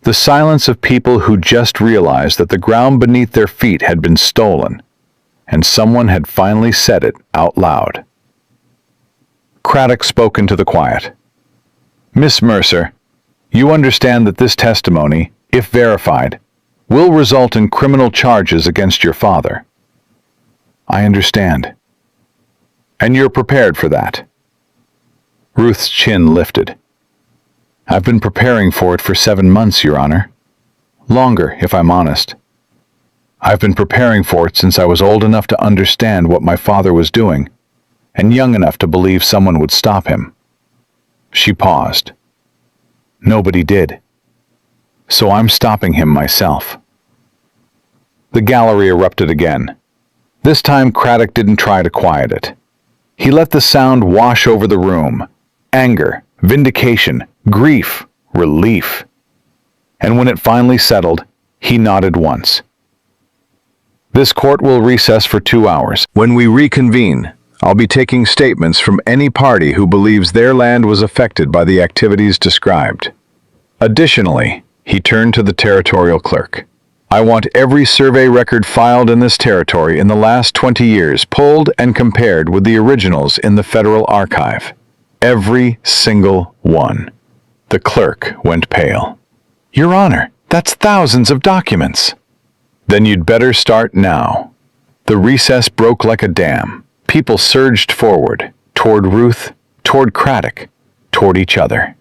The silence of people who just realized that the ground beneath their feet had been stolen, and someone had finally said it out loud. Craddock spoke into the quiet. "Miss Mercer, you understand that this testimony, if verified, will result in criminal charges against your father." "I understand." "And you're prepared for that?" Ruth's chin lifted. "I've been preparing for it for 7 months, Your Honor. Longer, if I'm honest. I've been preparing for it since I was old enough to understand what my father was doing, and young enough to believe someone would stop him." She paused. "Nobody did." so I'm stopping him myself." The gallery erupted again. This time Craddock didn't try to quiet it. He let the sound wash over the room. Anger, vindication, grief, relief. And when it finally settled, he nodded once. "This court will recess for 2 hours. When we reconvene, I'll be taking statements from any party who believes their land was affected by the activities described. Additionally," he turned to the territorial clerk, "I want every survey record filed in this territory in the last 20 years pulled and compared with the originals in the Federal Archive. Every single one." The clerk went pale. "Your Honor, that's thousands of documents." "Then you'd better start now." The recess broke like a dam. People surged forward, toward Ruth, toward Craddock, toward each other.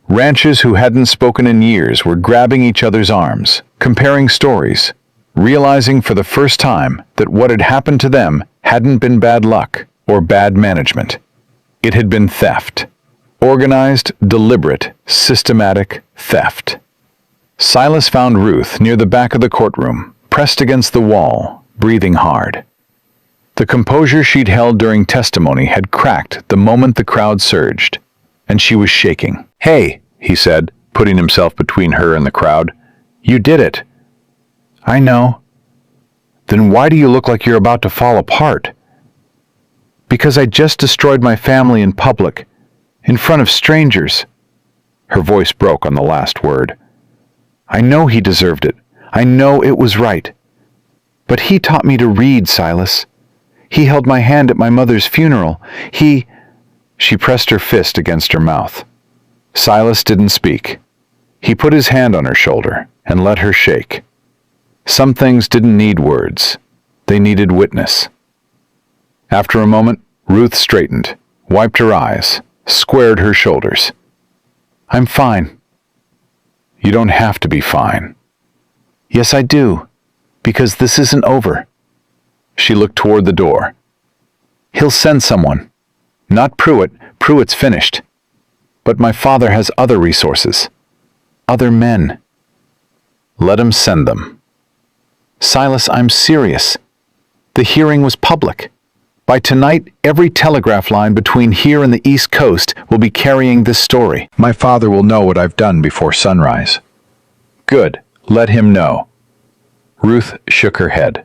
Ranchers who hadn't spoken in years were grabbing each other's arms, comparing stories, realizing for the first time that what had happened to them hadn't been bad luck or bad management. It had been theft. Organized, deliberate, systematic theft. Silas found Ruth near the back of the courtroom, pressed against the wall, breathing hard. The composure she'd held during testimony had cracked the moment the crowd surged, and she was shaking. "Hey," he said, putting himself between her and the crowd. "You did it." "I know." "Then why do you look like you're about to fall apart?" "Because I just destroyed my family in public, in front of strangers." Her voice broke on the last word. "I know he deserved it. I know it was right. But he taught me to read, Silas. He held my hand at my mother's funeral. She pressed her fist against her mouth. Silas didn't speak. He put his hand on her shoulder and let her shake. Some things didn't need words. They needed witness. After a moment, Ruth straightened, wiped her eyes, squared her shoulders. "I'm fine." "You don't have to be fine." "Yes, I do, because this isn't over." She looked toward the door. "He'll send someone. Not Pruitt. Pruitt's finished. But my father has other resources. Other men." "Let him send them." "Silas, I'm serious. The hearing was public. By tonight, every telegraph line between here and the East Coast will be carrying this story. My father will know what I've done before sunrise." "Good. Let him know." Ruth shook her head.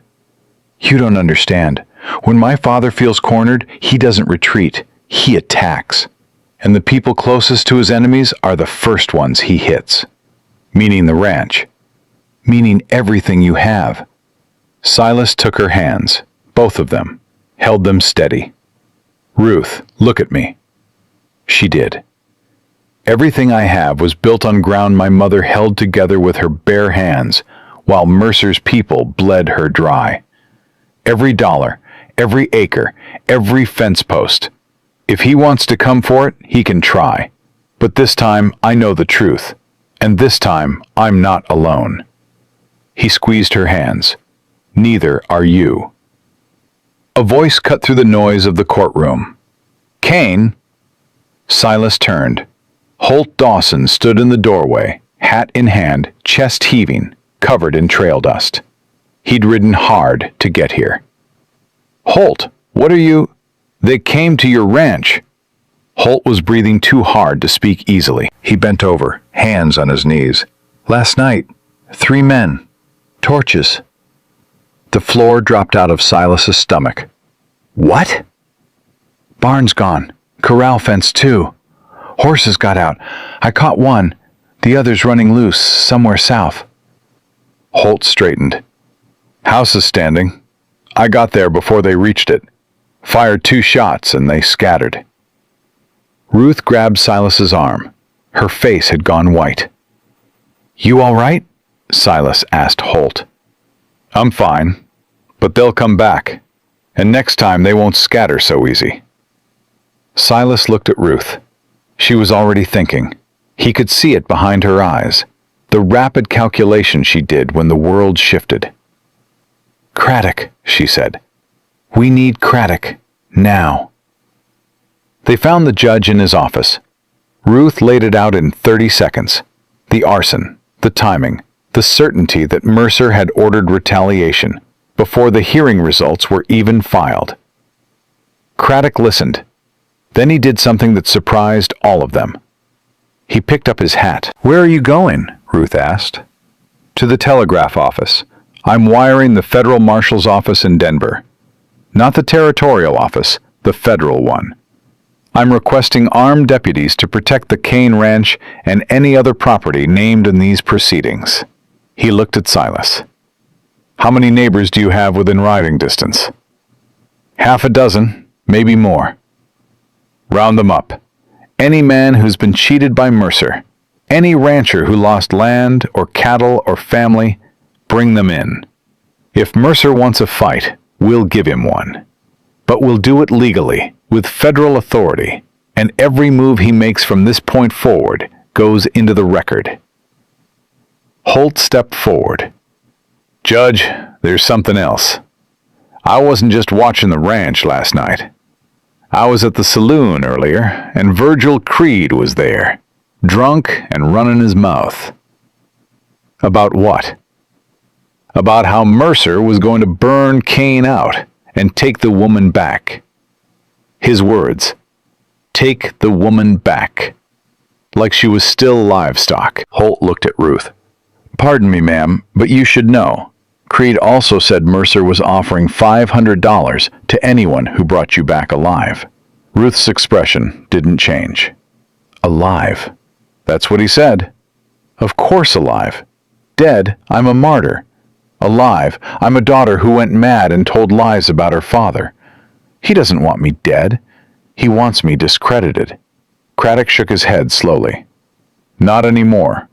"You don't understand. When my father feels cornered, he doesn't retreat. He attacks. And the people closest to his enemies are the first ones he hits. Meaning the ranch. Meaning everything you have." Silas took her hands, both of them, held them steady. "Ruth, look at me." She did. "Everything I have was built on ground my mother held together with her bare hands, while Mercer's people bled her dry. Every dollar, every acre, every fence post. If he wants to come for it, he can try. But this time I know the truth, and this time I'm not alone." He squeezed her hands. "Neither are you." A voice cut through the noise of the courtroom. "Kane?" Silas turned. Holt Dawson stood in the doorway, hat in hand, chest heaving, covered in trail dust. He'd ridden hard to get here. "Holt, what are you—" "They came to your ranch." Holt was breathing too hard to speak easily. He bent over, hands on his knees. "Last night, 3 men. Torches." The floor dropped out of Silas's stomach. "What?" "Barn's gone. Corral fence too. Horses got out. I caught one. The other's running loose, somewhere south." Holt straightened. "House is standing. I got there before they reached it. Fired 2 shots and they scattered." Ruth grabbed Silas's arm. Her face had gone white. "You all right?" Silas asked Holt. "I'm fine, but they'll come back, and next time they won't scatter so easy." Silas looked at Ruth. She was already thinking. He could see it behind her eyes, the rapid calculation she did when the world shifted. "Craddock," she said. "We need Craddock, now." They found the judge in his office. Ruth laid it out in 30 seconds. The arson, The timing, the certainty that Mercer had ordered retaliation before the hearing results were even filed. Craddock listened. Then he did something that surprised all of them. He picked up his hat. "Where are you going?" Ruth asked. "To the telegraph office. I'm wiring the federal marshal's office in Denver. Not the territorial office, the federal one. I'm requesting armed deputies to protect the Kane Ranch and any other property named in these proceedings." He looked at Silas. "How many neighbors do you have within riding distance?" "Half a dozen, maybe more." "Round them up. Any man who's been cheated by Mercer, any rancher who lost land or cattle or family, bring them in. If Mercer wants a fight, we'll give him one. But we'll do it legally, with federal authority, and every move he makes from this point forward goes into the record." Holt stepped forward. "Judge, there's something else. I wasn't just watching the ranch last night. I was at the saloon earlier, and Virgil Creed was there, drunk and running his mouth." "About what?" "About how Mercer was going to burn Kane out and take the woman back." His words, "Take the woman back." Like she was still livestock. Holt looked at Ruth. "Pardon me, ma'am, but you should know. Creed also said Mercer was offering $500 to anyone who brought you back alive." Ruth's expression didn't change. "Alive? That's what he said." "Of course alive. Dead, I'm a martyr. Alive, I'm a daughter who went mad and told lies about her father. He doesn't want me dead. He wants me discredited." Craddock shook his head slowly. "Not anymore.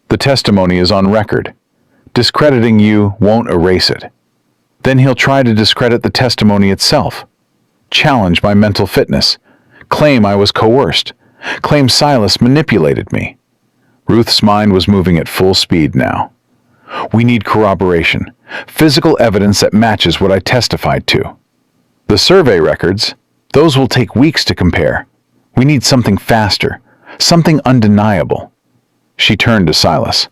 The testimony is on record. Discrediting you won't erase it. Then he'll try to discredit the testimony itself. Challenge my mental fitness. Claim I was coerced. Claim Silas manipulated me." Ruth's mind was moving at full speed now. "We need corroboration. Physical evidence that matches what I testified to. The survey records, those will take weeks to compare. We need something faster. Something undeniable." She turned to Silas.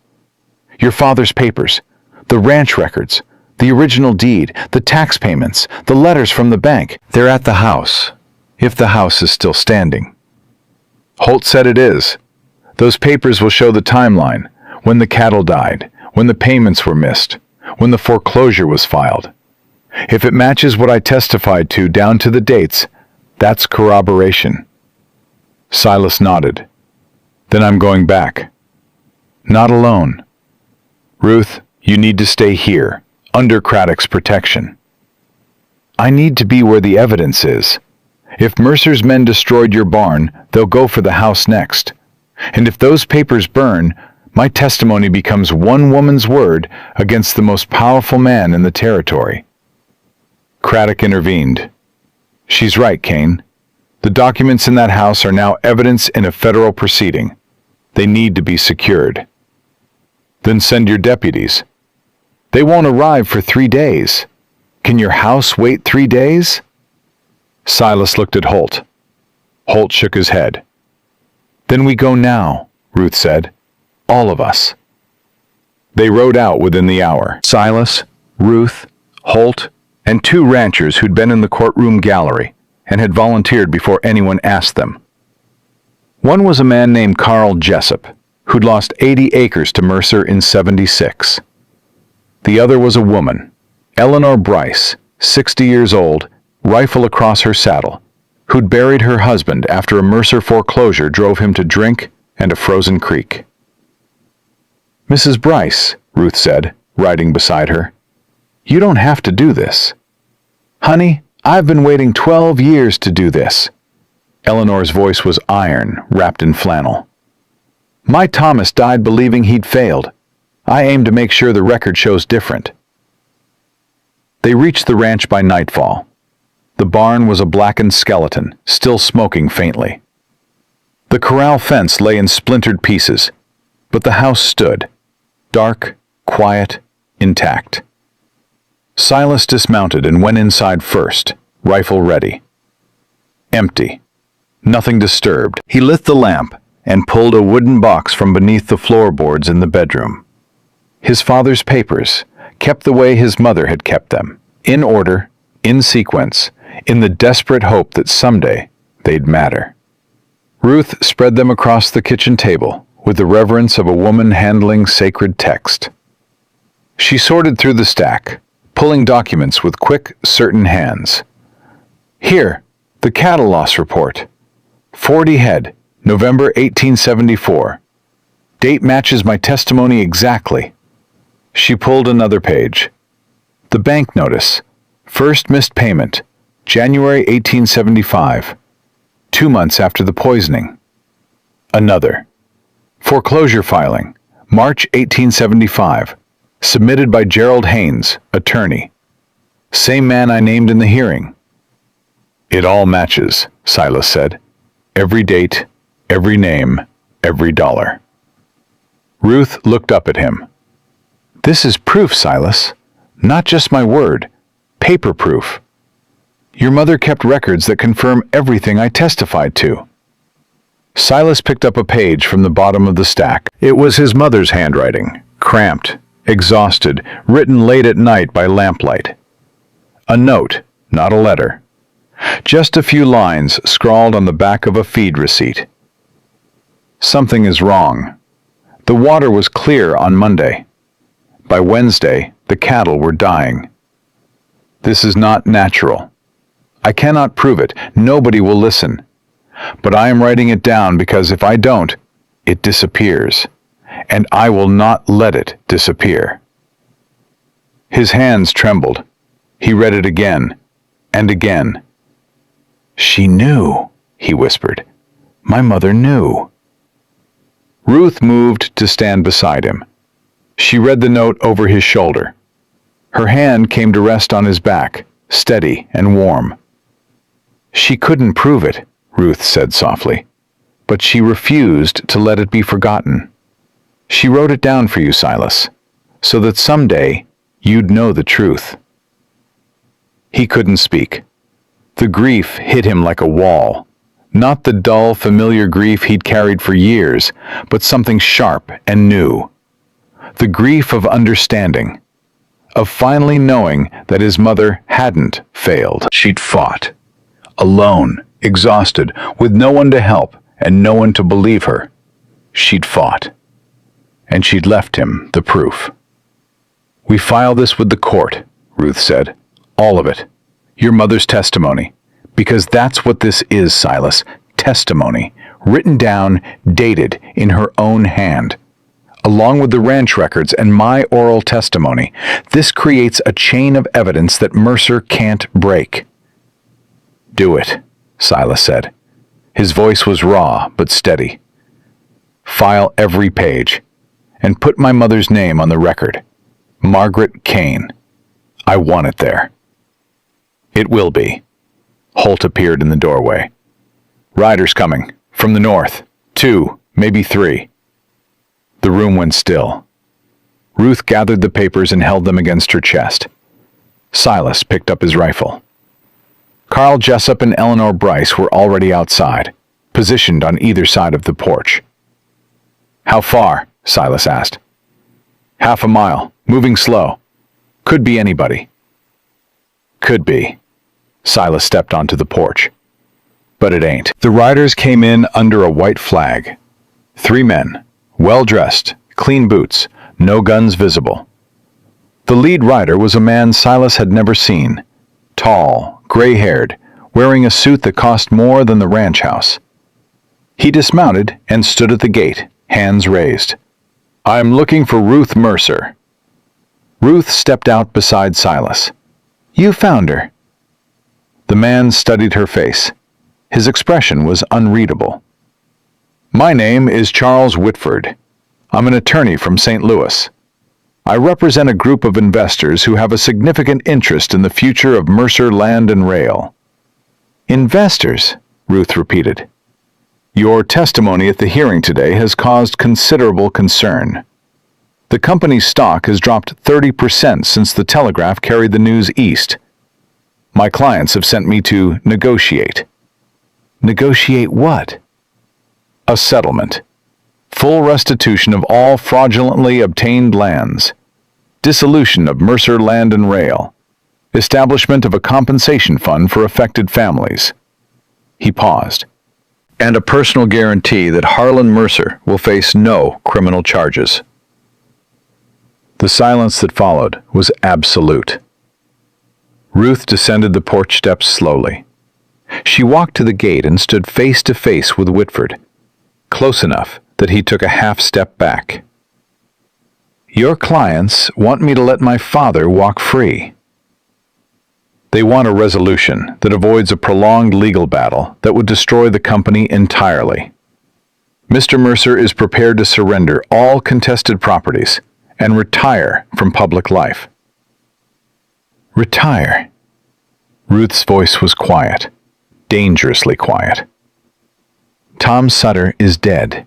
"Your father's papers, the ranch records, the original deed, the tax payments, the letters from the bank, they're at the house, if the house is still standing." Holt said it is. "Those papers will show the timeline, when the cattle died, when the payments were missed, when the foreclosure was filed. If it matches what I testified to down to the dates, that's corroboration." Silas nodded. "Then I'm going back." "Not alone. Ruth, you need to stay here, under Craddock's protection." "I need to be where the evidence is. If Mercer's men destroyed your barn, they'll go for the house next. And if those papers burn, my testimony becomes one woman's word against the most powerful man in the territory." Craddock intervened. "She's right, Kane. The documents in that house are now evidence in a federal proceeding. They need to be secured." "Then send your deputies." "They won't arrive for 3 days. Can your house wait 3 days?" Silas looked at Holt. Holt shook his head. "Then we go now," Ruth said. "All of us." They rode out within the hour. Silas, Ruth, Holt, and 2 ranchers who'd been in the courtroom gallery and had volunteered before anyone asked them. One was a man named Carl Jessup, who'd lost 80 acres to Mercer in '76. The other was a woman, Eleanor Bryce, 60 years old, rifle across her saddle, who'd buried her husband after a Mercer foreclosure drove him to drink and a frozen creek. "Mrs. Bryce," Ruth said, riding beside her, "you don't have to do this." "Honey, I've been waiting 12 years to do this." Eleanor's voice was iron, wrapped in flannel. "My Thomas died believing he'd failed. I aim to make sure the record shows different." They reached the ranch by nightfall. The barn was a blackened skeleton, still smoking faintly. The corral fence lay in splintered pieces, but the house stood, dark, quiet, intact. Silas dismounted and went inside first, rifle ready. Empty. Nothing disturbed. He lit the lamp and pulled a wooden box from beneath the floorboards in the bedroom. His father's papers, kept the way his mother had kept them, in order, in sequence, in the desperate hope that someday they'd matter. Ruth spread them across the kitchen table with the reverence of a woman handling sacred text. She sorted through the stack, pulling documents with quick, certain hands. Here, the cattle loss report. 40 head, November 1874. Date matches my testimony exactly. She pulled another page. The bank notice. First missed payment, January 1875. 2 months after the poisoning. Another. Foreclosure filing, March 1875. Submitted by Gerald Haynes, attorney. Same man I named in the hearing. It all matches, Silas said. Every date, every name, every dollar. Ruth looked up at him. This is proof, Silas. Not just my word. Paper proof. Your mother kept records that confirm everything I testified to. Silas picked up a page from the bottom of the stack. It was his mother's handwriting, cramped, exhausted, written late at night by lamplight. A note, not a letter. Just a few lines scrawled on the back of a feed receipt. Something is wrong. The water was clear on Monday. By Wednesday, the cattle were dying. This is not natural. I cannot prove it. Nobody will listen. But I am writing it down because if I don't, it disappears. And I will not let it disappear. His hands trembled. He read it again and again. She knew, he whispered. My mother knew. Ruth moved to stand beside him. She read the note over his shoulder. Her hand came to rest on his back, steady and warm. She couldn't prove it, Ruth said softly, but she refused to let it be forgotten. She wrote it down for you, Silas, so that someday you'd know the truth. He couldn't speak. The grief hit him like a wall. Not the dull, familiar grief he'd carried for years, but something sharp and new. The grief of understanding, of finally knowing that his mother hadn't failed. She'd fought, alone, exhausted, with no one to help and no one to believe her. She'd fought. And she'd left him the proof. We file this with the court, Ruth said. All of it. Your mother's testimony. Because that's what this is, Silas. Testimony. Written down, dated, in her own hand. Along with the ranch records and my oral testimony, this creates a chain of evidence that Mercer can't break. Do it, Silas said. His voice was raw but steady. File every page, and put my mother's name on the record. Margaret Kane. I want it there. It will be. Holt appeared in the doorway. Riders coming, from the north. 2, maybe 3. The room went still. Ruth gathered the papers and held them against her chest. Silas picked up his rifle. Carl Jessup and Eleanor Bryce were already outside, positioned on either side of the porch. How far? Silas asked. Half a mile, moving slow. Could be anybody. Could be. Silas stepped onto the porch. But it ain't. The riders came in under a white flag. 3 men, well-dressed, clean boots, no guns visible. The lead rider was a man Silas had never seen. Tall, gray-haired, wearing a suit that cost more than the ranch house. He dismounted and stood at the gate, hands raised. I'm looking for Ruth Mercer. Ruth stepped out beside Silas. You found her. The man studied her face. His expression was unreadable. My name is Charles Whitford. I'm an attorney from St. Louis. I represent a group of investors who have a significant interest in the future of Mercer Land and Rail. Investors, Ruth repeated. Your testimony at the hearing today has caused considerable concern. The company's stock has dropped 30% since the Telegraph carried the news east. My clients have sent me to negotiate. Negotiate what? A settlement. Full restitution of all fraudulently obtained lands. Dissolution of Mercer Land and Rail. Establishment of a compensation fund for affected families. He paused. And a personal guarantee that Harlan Mercer will face no criminal charges. The silence that followed was absolute. Ruth descended the porch steps slowly. She walked to the gate and stood face to face with Whitford, close enough that he took a half step back. Your clients want me to let my father walk free. They want a resolution that avoids a prolonged legal battle that would destroy the company entirely. Mr. Mercer is prepared to surrender all contested properties and retire from public life. Retire? Ruth's voice was quiet, dangerously quiet. Tom Sutter is dead.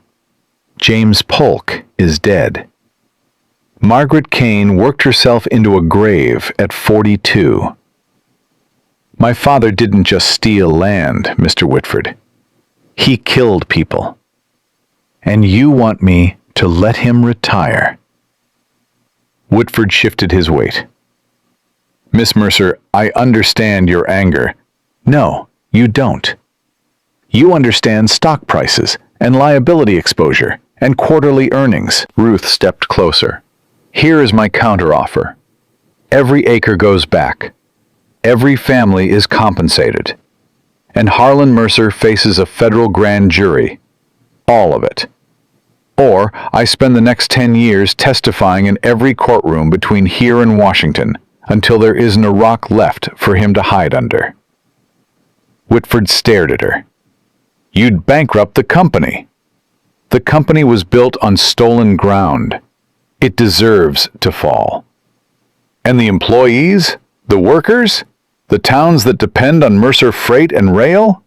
James Polk is dead. Margaret Kane worked herself into a grave at 42. My father didn't just steal land, Mr. Whitford. He killed people. And you want me to let him retire? Whitford shifted his weight. Miss Mercer, I understand your anger. No, you don't. You understand stock prices and liability exposure and quarterly earnings. Ruth stepped closer. Here is my counteroffer. Every acre goes back. Every family is compensated. And Harlan Mercer faces a federal grand jury. All of it. Or I spend the next 10 years testifying in every courtroom between here and Washington until there isn't a rock left for him to hide under. Whitford stared at her. You'd bankrupt the company. The company was built on stolen ground. It deserves to fall. And the employees? The workers? The towns that depend on Mercer Freight and Rail?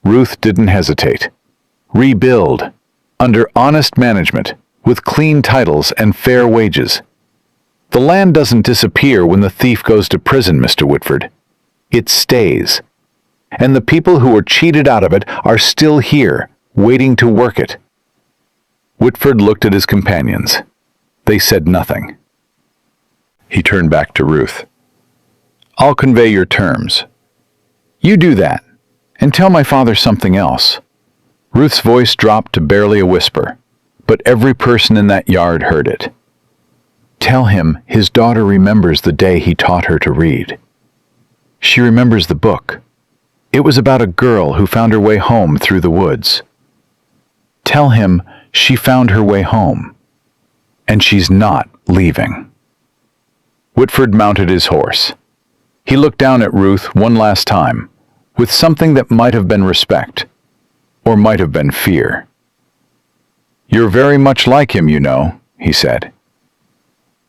Ruth didn't hesitate. Rebuild. Under honest management, with clean titles and fair wages. The land doesn't disappear when the thief goes to prison, Mr. Whitford. It stays. And the people who were cheated out of it are still here, waiting to work it. Whitford looked at his companions. They said nothing. He turned back to Ruth. I'll convey your terms. You do that, and tell my father something else. Ruth's voice dropped to barely a whisper, but every person in that yard heard it. Tell him his daughter remembers the day he taught her to read. She remembers the book. It was about a girl who found her way home through the woods. Tell him she found her way home, and she's not leaving. Whitford mounted his horse. He looked down at Ruth one last time, with something that might have been respect, or might have been fear. You're very much like him, you know, he said.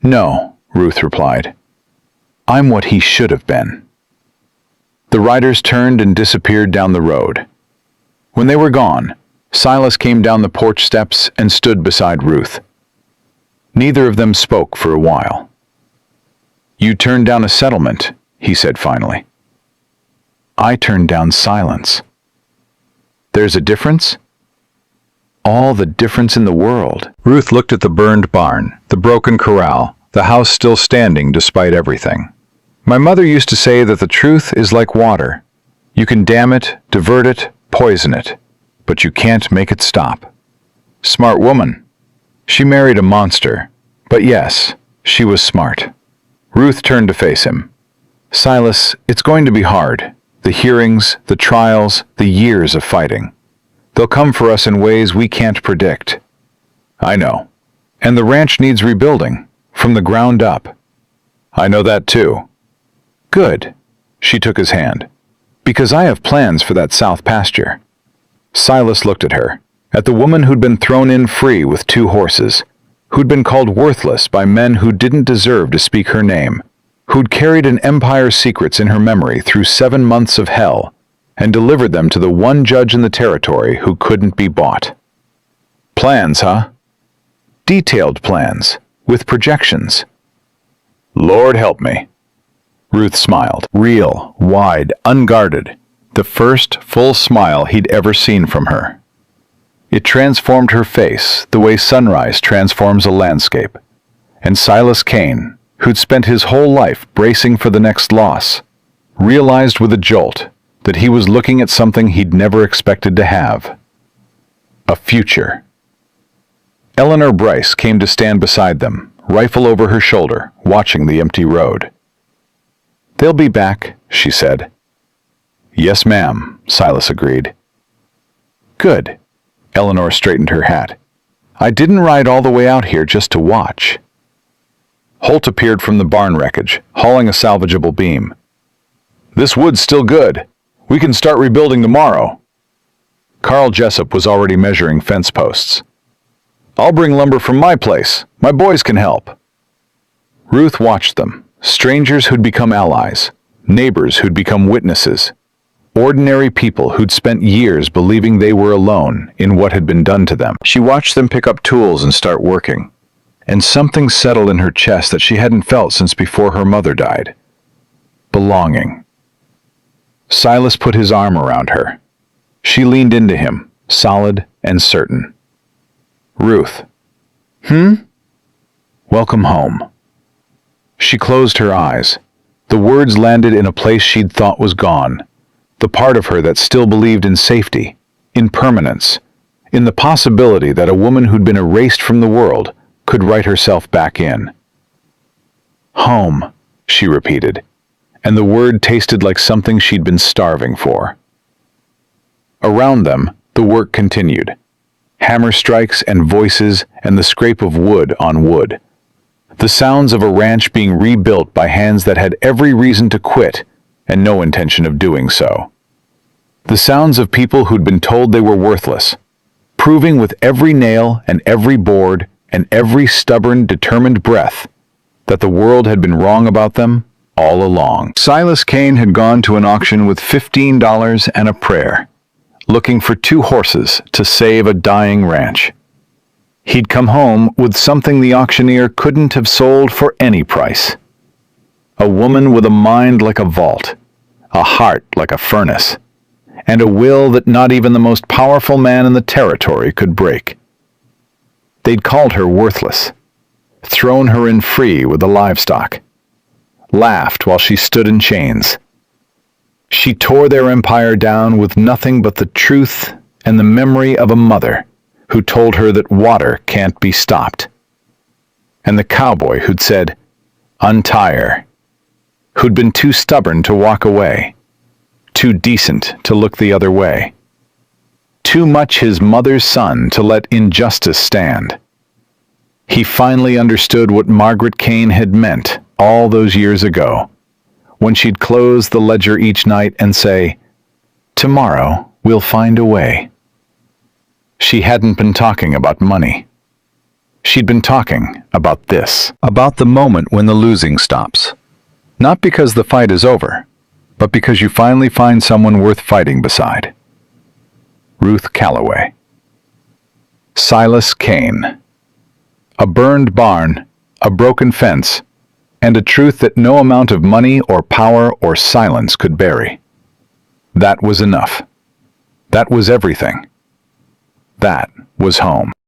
No, Ruth replied. I'm what he should have been. The riders turned and disappeared down the road. When they were gone, Silas came down the porch steps and stood beside Ruth. Neither of them spoke for a while. You turned down a settlement, he said finally. I turned down silence. There's a difference? All the difference in the world. Ruth looked at the burned barn, the broken corral, the house still standing despite everything. My mother used to say that the truth is like water. You can dam it, divert it, poison it, but you can't make it stop. Smart woman. She married a monster, but yes, she was smart. Ruth turned to face him. Silas, it's going to be hard. The hearings, the trials, the years of fighting. They'll come for us in ways we can't predict. I know. And the ranch needs rebuilding, from the ground up. I know that too. Good. She took his hand. Because I have plans for that south pasture. Silas looked at her, at the woman who'd been thrown in free with 2 horses, who'd been called worthless by men who didn't deserve to speak her name, who'd carried an empire's secrets in her memory through 7 months of hell, and delivered them to the one judge in the territory who couldn't be bought. Plans, huh? Detailed plans, with projections. Lord help me. Ruth smiled, real, wide, unguarded, the first full smile he'd ever seen from her. It transformed her face the way sunrise transforms a landscape. And Silas Kane, who'd spent his whole life bracing for the next loss, realized with a jolt that he was looking at something he'd never expected to have. A future. Eleanor Bryce came to stand beside them, rifle over her shoulder, watching the empty road. "They'll be back," she said. "Yes, ma'am," Silas agreed. "Good." Eleanor straightened her hat. "I didn't ride all the way out here just to watch." Holt appeared from the barn wreckage, hauling a salvageable beam. "This wood's still good. We can start rebuilding tomorrow." Carl Jessup was already measuring fence posts. "I'll bring lumber from my place. My boys can help." Ruth watched them, strangers who'd become allies, neighbors who'd become witnesses, ordinary people who'd spent years believing they were alone in what had been done to them. She watched them pick up tools and start working, and something settled in her chest that she hadn't felt since before her mother died. Belonging. Silas put his arm around her. She leaned into him, solid and certain. "Ruth." "Welcome home." She closed her eyes. The words landed in a place she'd thought was gone, the part of her that still believed in safety, in permanence, in the possibility that a woman who'd been erased from the world could write herself back in. "Home," she repeated, and the word tasted like something she'd been starving for. Around them, the work continued. Hammer strikes and voices and the scrape of wood on wood. The sounds of a ranch being rebuilt by hands that had every reason to quit and no intention of doing so. The sounds of people who'd been told they were worthless, proving with every nail and every board and every stubborn, determined breath that the world had been wrong about them all along. Silas Kane had gone to an auction with $15 and a prayer, looking for 2 horses to save a dying ranch. He'd come home with something the auctioneer couldn't have sold for any price. A woman with a mind like a vault, a heart like a furnace, and a will that not even the most powerful man in the territory could break. They'd called her worthless, thrown her in free with the livestock, laughed while she stood in chains. She tore their empire down with nothing but the truth and the memory of a mother who told her that water can't be stopped, and the cowboy who'd said, "Untire," who'd been too stubborn to walk away, too decent to look the other way, too much his mother's son to let injustice stand. He finally understood what Margaret Kane had meant all those years ago, when she'd close the ledger each night and say, "Tomorrow we'll find a way." She hadn't been talking about money. She'd been talking about this. About the moment when the losing stops. Not because the fight is over, but because you finally find someone worth fighting beside. Ruth Calloway. Silas Kane. A burned barn, a broken fence, and a truth that no amount of money or power or silence could bury. That was enough. That was everything. That was home.